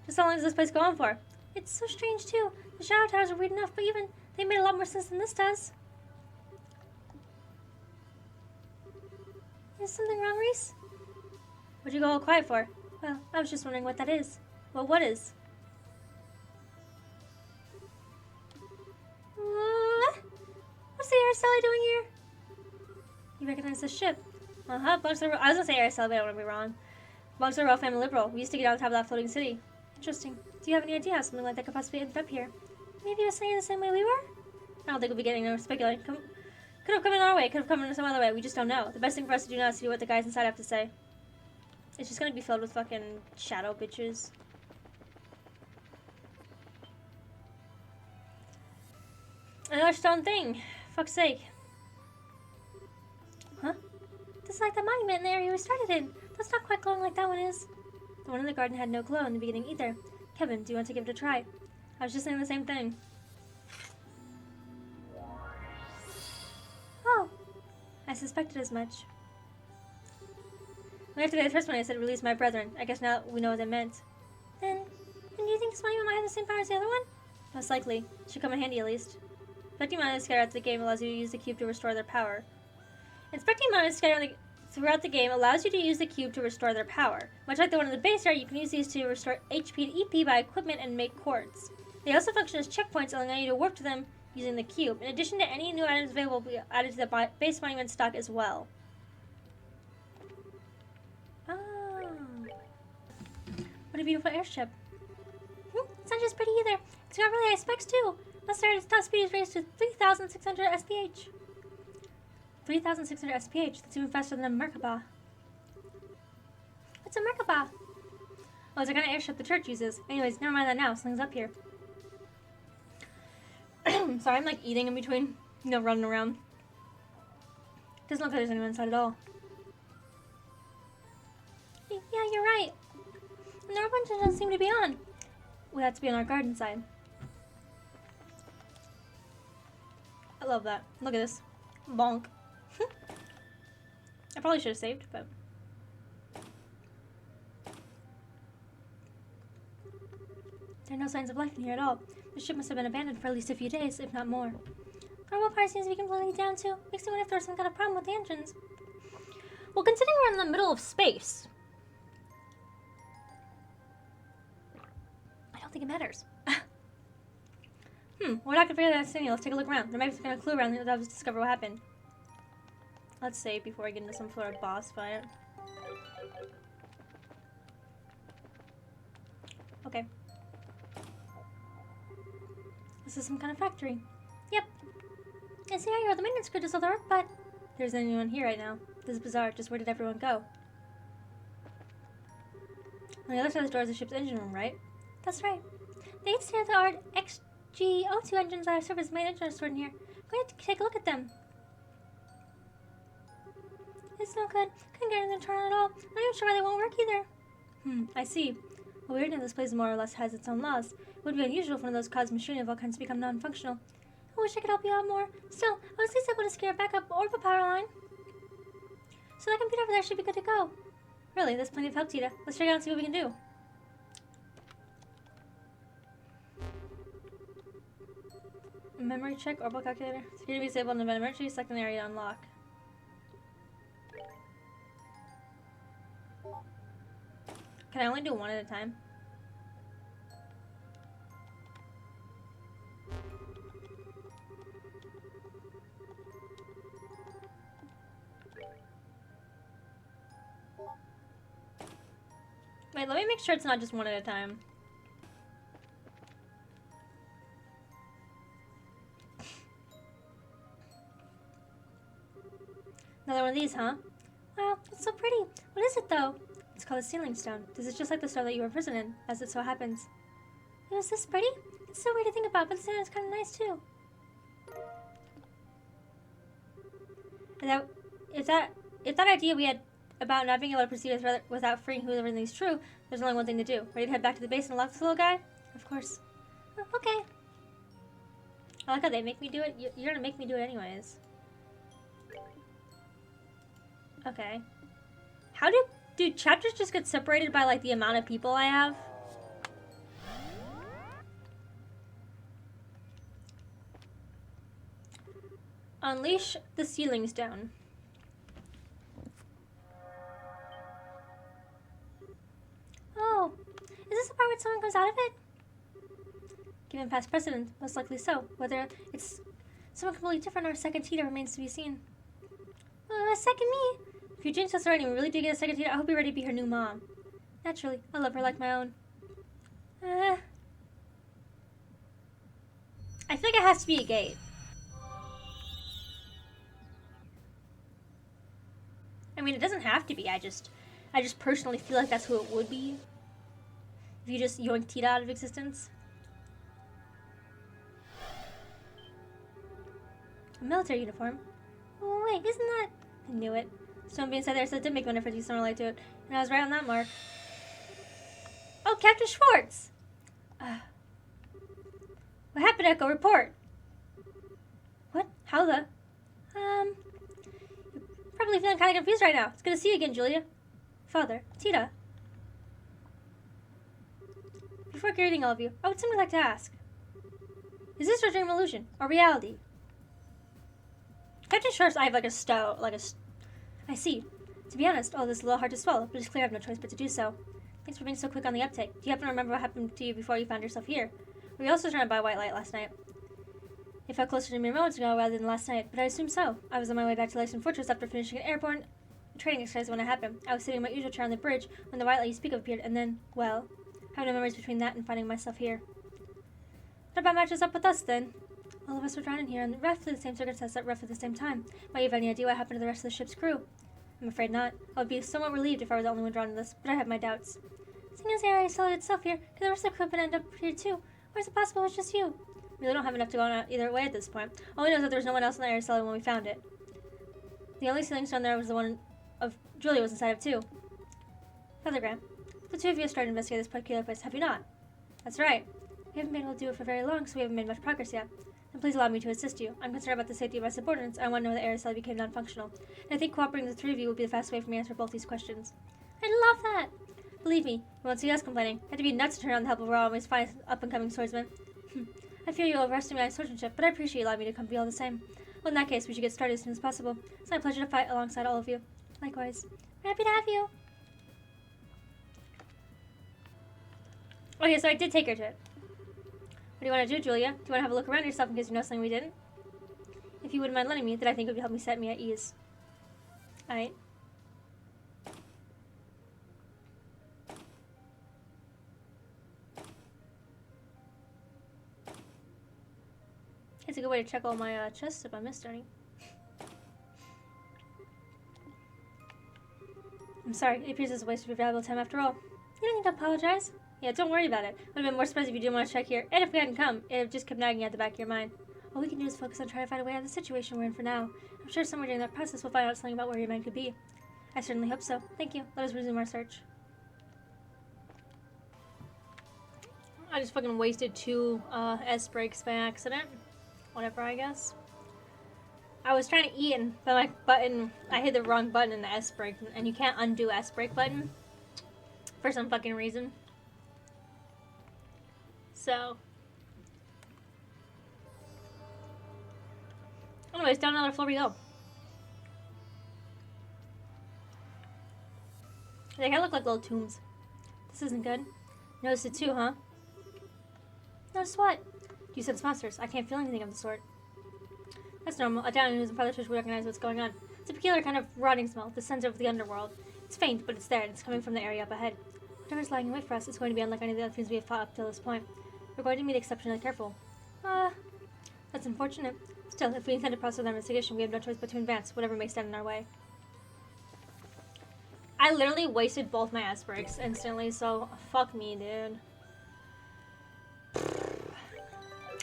Just how long does this place go on for? It's so strange too. The shadow towers are weird enough, but even they made a lot more sense than this does. Is something wrong, Reese? What'd you go all quiet for? Well, I was just wondering what that is. Well, what is? What's the Araceli doing here? You recognize this ship? Uh-huh. I was gonna say Araceli, but I don't want to be wrong. Belongs to the royal family liberal. We used to get on top of that floating city. Interesting. Do you have any idea how something like that could possibly end up here? Maybe it was something the same way we were? I don't think we'll be getting no speculating. Could have come in our way. Could have come in some other way. We just don't know. The best thing for us to do now is see what the guys inside have to say. It's just gonna be filled with fucking shadow bitches. Another stone thing. Fuck's sake. Huh? This is like the monument in the area we started in. That's not quite glowing like that one is. The one in the garden had no glow in the beginning either. Kevin, do you want to give it a try? I was just saying the same thing. Oh. I suspected as much. When after the first one I said release my brethren. I guess now we know what it meant. Then do you think this monument might have the same power as the other one? Most likely. Should come in handy at least. Inspecting monitors scattered throughout the game allows you to use the cube to restore their power. Inspecting monitors scattered throughout the game allows you to use the cube to restore their power. Much like the one in the base art, you can use these to restore HP and EP by equipment and make cords. They also function as checkpoints, allowing you to warp to them using the cube. In addition to any new items available, will be added to the base monument stock as well. Oh. What a beautiful airship. It's not just pretty either. It's got really high specs too. Let's start its top speed is raised to 3,600 SPH. 3,600 SPH. That's even faster than a Merkaba. What's a Merkaba? Oh, it's a kind of airship the church uses. Anyways, never mind that now. Something's up here. Sorry, I'm like eating in between, running around. Doesn't look like there's anyone inside at all. Yeah, you're right. And the bunch doesn't seem to be on. We have to be on our garden side. I love that. Look at this. Bonk. I probably should have saved, but... there are no signs of life in here at all. The ship must have been abandoned for at least a few days, if not more. Cargo power seems to be completely down too. Makes me wonder if there's some kind of problem with the engines. Well, considering we're in the middle of space, I don't think it matters. We're not gonna figure that out. Let's take a look around. There might be some kind of clue around here that helps us discover what happened. Let's save before I get into some sort of boss fight. okay. This is some kind of factory. Yep. I see how you're the maintenance crew does all the work, but there's anyone here right now. This is bizarre. Just where did everyone go? On the other side of the door is the ship's engine room, right? That's right. The 8 state-of-the-art XG02 engines that serve as main engine are stored in here. I'm going to take a look at them. It's no good. Couldn't get anything to turn on at all. Not even sure why they won't work either. I see. Well, weirdly, this place more or less has its own laws. It would be unusual for one of those cause machinery of all kinds to become non-functional. I wish I could help you out more. Still, I was at least able to secure a backup or a power line. So that computer over there should be good to go. Really, there's plenty of help, Tita. Let's check it out and see what we can do. Memory check, orbital calculator. Security disabled in the emergency, second area to unlock. Can I only do one at a time? Wait, let me make sure it's not just one at a time. Another one of these, huh? Wow, it's so pretty. What is it, though? It's called a sealing stone. This is just like the stone that you were imprisoned in, as it so happens. It was this pretty? It's so weird to think about, but the stone is kind of nice, too. And if that idea we had about not being able to proceed without freeing whoever is true, there's only one thing to do. Ready to head back to the base and lock this little guy? Of course. Oh, okay. I like how they make me do it. You're gonna make me do it anyways. Okay. How do chapters just get separated by like the amount of people I have? Unleash the sealing stone. Oh, is this the part where someone comes out of it? Given past precedent, most likely so. Whether it's someone completely different or a second Tita remains to be seen. A second me? If you jinx us already and we really do get a second Tita, I hope you're ready to be her new mom. Naturally, I love her like my own. I feel like it has to be a gate. I mean, it doesn't have to be. I just personally feel like that's who it would be. If you just yoink Tita out of existence. A military uniform? Oh, wait, isn't that... I knew it. Stone being said there, so it did make me wonder if it's something related to it. And I was right on that mark. Oh, Captain Schwartz! What happened, Echo? Report! What? How the... You're probably feeling kind of confused right now. It's good to see you again, Julia. Father, Tita. Before greeting all of you, I would simply like to ask. Is this a dream illusion, or reality? Captain Schwartz, I have I see. To be honest, all this is a little hard to swallow, but it's clear I have no choice but to do so. Thanks for being so quick on the uptake. Do you happen to remember what happened to you before you found yourself here? We also surrounded by white light last night. It felt closer to mere moments ago rather than last night, but I assume so. I was on my way back to Lexington Fortress after finishing an airborne training exercise when it happened. I was sitting in my usual chair on the bridge when the white light you speak of appeared, and then, well, I have no memories between that and finding myself here. What about matches up with us, then? All of us were drowned in here in roughly the same circumstances at roughly the same time. Might you have any idea what happened to the rest of the ship's crew? I'm afraid not. I would be somewhat relieved if I were the only one drowned in this, but I have my doubts. Seeing as the area settled itself here, could the rest of the crew end up here too? Or is it possible it was just you? We really don't have enough to go on either way at this point. All we know is that there was no one else in the area cellar when we found it. The only sealing stone there was the one of Julia was inside of too. Father Grant, the two of you have started to investigate this particular place, have you not? That's right. We haven't been able to do it for very long, so we haven't made much progress yet. And please allow me to assist you. I'm concerned about the safety of my subordinates, and I want to know the area cellar became non-functional. And I think cooperating with the three of you will be the fastest way for me to answer both these questions. I love that! Believe me, you won't see us complaining. I had to be nuts to turn on the help of our always fine up-and-coming swordsman. I fear you overestimate my swordsmanship, but I appreciate you allowing me to come be all the same. Well, in that case, we should get started as soon as possible. It's my pleasure to fight alongside all of you. Likewise. I'm happy to have you. Okay, so I did take her to it. What do you want to do, Julia? Do you want to have a look around yourself in case you know something we didn't? If you wouldn't mind letting me, then I think it would help me set me at ease. Alright. It's a good way to check all my chests if I missed any. I'm sorry, it appears as a waste of your valuable time after all. You don't need to apologize. Yeah, don't worry about it. Would have been more surprised if you didn't want to check here. And if we hadn't come, it would just kept nagging at the back of your mind. All we can do is focus on trying to find a way out of the situation we're in for now. I'm sure somewhere during that process we'll find out something about where your man could be. I certainly hope so. Thank you. Let us resume our search. I just fucking wasted 2 S breaks by accident. Whatever, I guess. I was trying to eat and my button, I hit the wrong button in the S break, and you can't undo S break button for some fucking reason. So, anyways, down another floor we go. They kind of look like little tombs. This isn't good. Noticed it too, huh? Notice what? You sense monsters. I can't feel anything of the sort. That's normal. A down who's in father would recognize what's going on. It's a peculiar kind of rotting smell, the scent of the underworld. It's faint, but it's there, and it's coming from the area up ahead. Whatever's lying in wait for us is going to be unlike any of the other things we have fought up till this point. We're going to be exceptionally careful. That's unfortunate. Still, if we intend to process our investigation, we have no choice but to advance, whatever may stand in our way. I literally wasted both my ass breaks instantly, so fuck me, dude.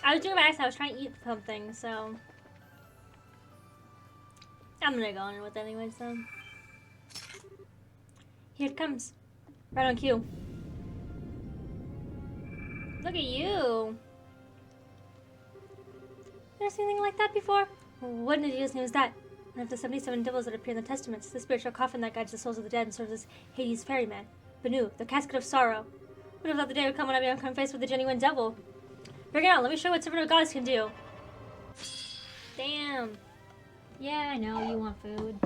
I was doing my accent, I was trying to eat something, so I'm gonna go on with it anyways, so. Here it comes. Right on cue. Look at you. Never seen anything like that before? What in the deal's name is that? One of the 77 devils that appear in the testaments, the spiritual coffin that guides the souls of the dead and serves as Hades' ferryman. Banu, the casket of sorrow. Would have thought the day would come when I'd become faced with a genuine devil. Bring it on, let me show you what servant of gods can do. Damn. Yeah, I know, you want food.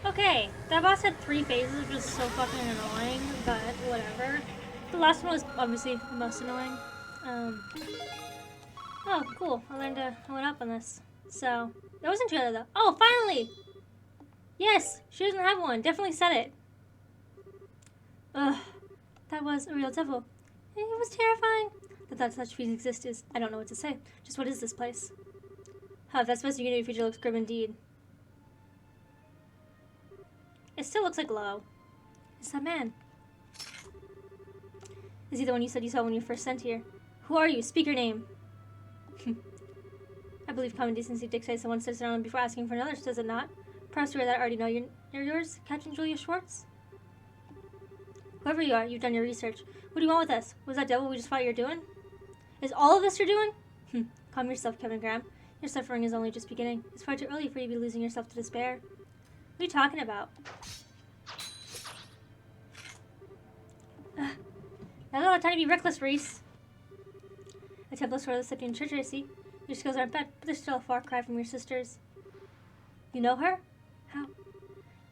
Okay, that boss had 3 phases, which was so fucking annoying, but whatever. The last one was obviously the most annoying. Oh, cool. I learned to went up on this. So, that wasn't too bad though. Oh, finally! Yes, she doesn't have one. Definitely said it. Ugh, that was a real devil. It was terrifying. The thought such beings exist is, I don't know what to say. Just what is this place? Huh, that's the best you can do. Your future looks grim indeed. It still looks like Lo. It's that man. Is he the one you said you saw when you first sent here? Who are you? Speak your name. I believe common decency dictates someone sits down before asking for another, does it not? Perhaps you already know you're yours, Captain Julia Schwartz? Whoever you are, you've done your research. What do you want with us? Was that devil we just fought you're doing? Is all of this you're doing? Calm yourself, Kevin Graham. Your suffering is only just beginning. It's far too early for you to be losing yourself to despair. What are you talking about? Now's not the time to be reckless, Reese. A Templar sword of the Septian Church, I see. Your skills aren't bad, but they're still a far cry from your sisters. You know her? How?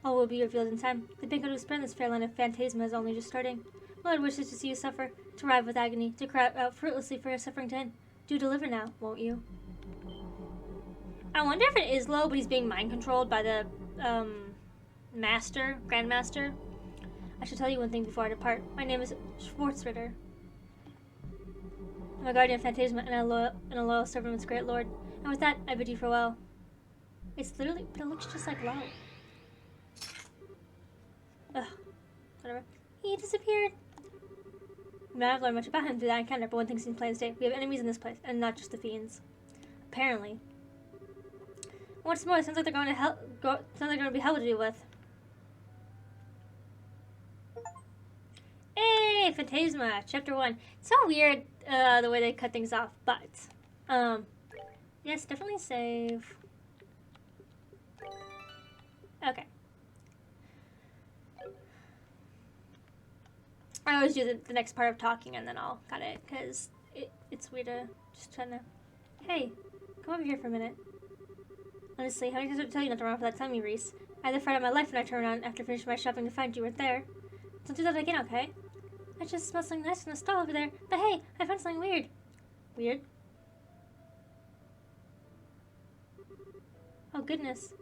All will be revealed in time. The banquet of spare in this fair land of phantasma is only just starting. Lord wishes to see you suffer, to writhe with agony, to cry out fruitlessly for your suffering to end. Do deliver now, won't you? I wonder if it is Lo, but he's being mind-controlled by the, Grandmaster. I should tell you one thing before I depart. My name is Schwarzritter. I'm a guardian of Phantasma and a loyal servant of its great lord. And with that, I bid you farewell. It's literally, but it looks just like Lo. Ugh. Whatever. He disappeared. I haven't learned much about him through that encounter, but one thing seems plain as day. We have enemies in this place, and not just the fiends. Apparently. What's more, it sounds like they're going to hell. Sounds like they're going to be hell to deal with. Hey, Phantasma, Chapter 1. It's so weird, the way they cut things off, but, yes, definitely save. Okay. I always do the next part of talking and then I'll cut it, because it's weird to just trying to... Hey, come over here for a minute. Honestly, how many times did I tell you not to run off that tummy, Reese? I had the fright of my life when I turned around after finishing my shopping to find you weren't there. Don't do that again, okay? I just smelled something nice in the stall over there. But hey, I found something weird. Weird? Oh, goodness. Do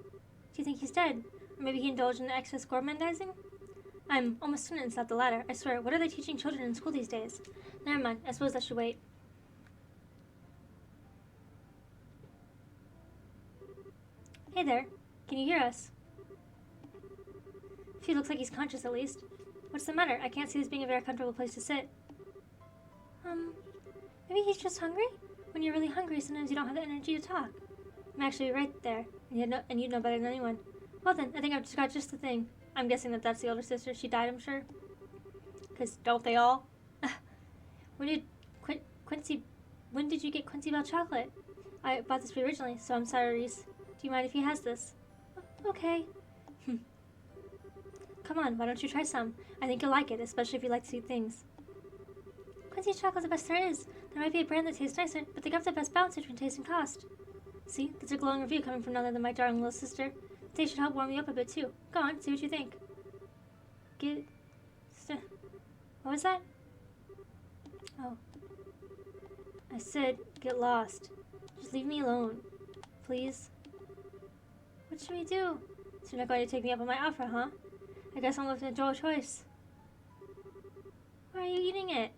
you think he's dead? Or maybe he indulged in excess gormandizing? I'm almost certain it's not the latter. I swear, what are they teaching children in school these days? Never mind, I suppose that should wait. Hey there, can you hear us? He looks like he's conscious at least. What's the matter? I can't see this being a very comfortable place to sit. Maybe he's just hungry? When you're really hungry, sometimes you don't have the energy to talk. I'm actually right there, and you'd know better than anyone. Well then, I think I've just got just the thing. I'm guessing that that's the older sister. She died, I'm sure. Because don't they all? When did you get Quincy Bell chocolate? I bought this for you originally, so I'm sorry, Reese. Do you mind if he has this? Okay. Come on, why don't you try some? I think you'll like it, especially if you like sweet things. Quincy's chocolate's the best there is. There might be a brand that tastes nicer, but they got the best balance between taste and cost. See, that's a glowing review coming from none other than my darling little sister. They should help warm you up a bit too. Go on, see what you think. What was that? Oh. I said, get lost. Just leave me alone. Please. What should we do? So you're not going to take me up on my offer, huh? I guess I'm left with no choice. Why are you eating it?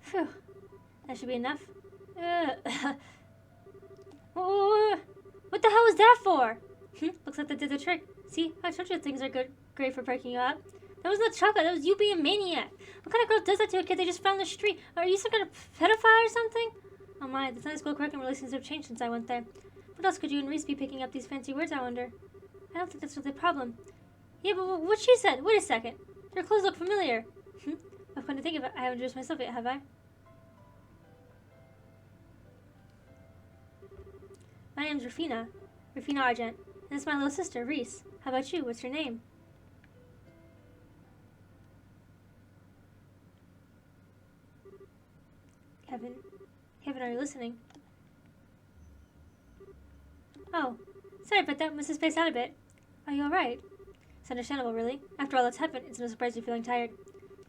Phew. That should be enough. What the hell was that for? Looks like that did the trick. See, I told you things are great for breaking you up. That was not chocolate, that was you being a maniac. What kind of girl does that to a kid they just found in the street? Are you some kind of pedophile or something? Oh my, the Sunday school curriculum really seems to have changed since I went there. What else could you and Reese be picking up these fancy words, I wonder? I don't think that's really the problem. Yeah, but what she said, wait a second. Your clothes look familiar. I've come to think of it, I haven't introduced myself yet, have I? My name's Rufina Argent, and it's my little sister, Reese. How about you? What's your name? Kevin, are you listening? Oh, sorry about that. Must have spaced out a bit. Are you alright? It's understandable, really. After all that's happened, it's no surprise you're feeling tired.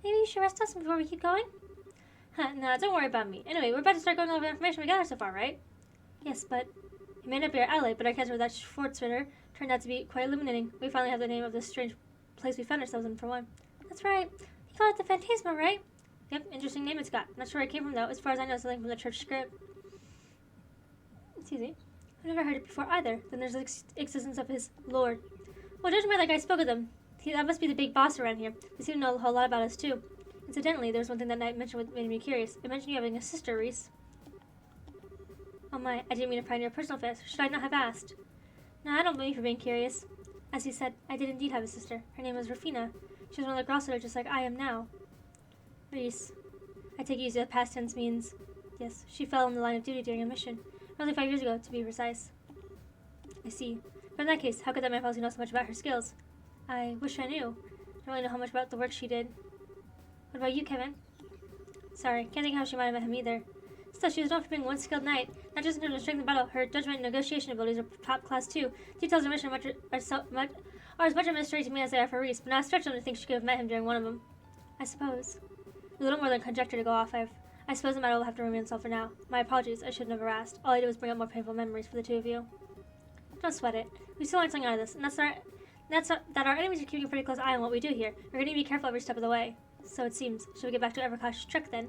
Maybe you should rest up before we keep going? Nah, don't worry about me. Anyway, we're about to start going over the information we gathered so far, right? Yes, but it may not be our ally, but our encounter with that Schwartzritter turned out to be quite illuminating. We finally have the name of this strange place we found ourselves in, for one. That's right. You call it the Phantasma, right? Yep, interesting name it's got. Not sure where it came from, though. As far as I know, it's something from the church script. Excuse me. I've never heard it before, either. Then there's the existence of his lord. Well, judging by the guy spoke of them, that must be the big boss around here. They seem to know a whole lot about us, too. Incidentally, there's one thing that Knight mentioned that made me curious. It mentioned you having a sister, Reese. Oh my, I didn't mean to pry into your personal affairs. Should I not have asked? No, I don't blame you for being curious. As he said, I did indeed have a sister. Her name was Rufina. She was one of the Grosseter, just like I am now. Reese. I take it the past tense means, yes, she fell in the line of duty during a mission. Roughly 5 years ago, to be precise. I see. But in that case, how could that man possibly know so much about her skills? I wish I knew. I don't really know how much about the work she did. What about you, Kevin? Sorry, can't think how she might have met him either. Still, she was known for being one skilled knight. Not just in terms of strength in battle, her judgment and negotiation abilities are top class too. Details of her mission are as much a mystery to me as they are for Reese, but not a stretch of them to think she could have met him during one of them. I suppose. A little more than conjecture to go off of. I suppose the matter will have to remain solved for now. My apologies, I should have never asked. All I did was bring up more painful memories for the two of you. Don't sweat it. We still learned something out of this, and that our enemies are keeping a pretty close eye on what we do here. We're going to be careful every step of the way. So it seems. Should we get back to Everkosh's trek then?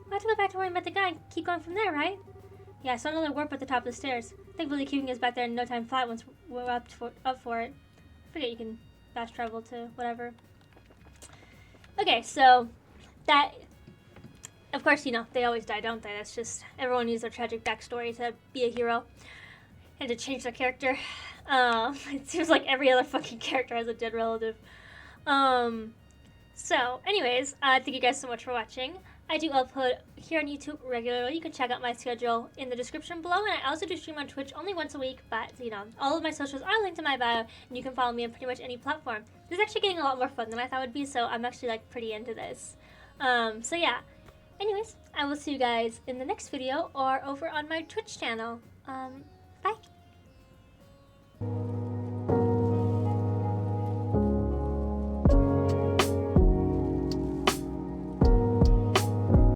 We'll have to go back to where we met the guy and keep going from there, right? Yeah, I saw another warp at the top of the stairs. Thankfully, keeping us back there in no time flat once we're up for it. I forget you can fast travel to whatever. Okay, so that, of course, you know, they always die, don't they? That's just, everyone needs their tragic backstory to be a hero and to change their character. It seems like every other fucking character has a dead relative. So, anyways, thank you guys so much for watching. I do upload here on YouTube regularly. You can check out my schedule in the description below, and I also do stream on Twitch only once a week, but, you know, all of my socials are linked in my bio, and you can follow me on pretty much any platform. This is actually getting a lot more fun than I thought it would be, so I'm actually, like, pretty into this. So yeah. Anyways, I will see you guys in the next video, or over on my Twitch channel.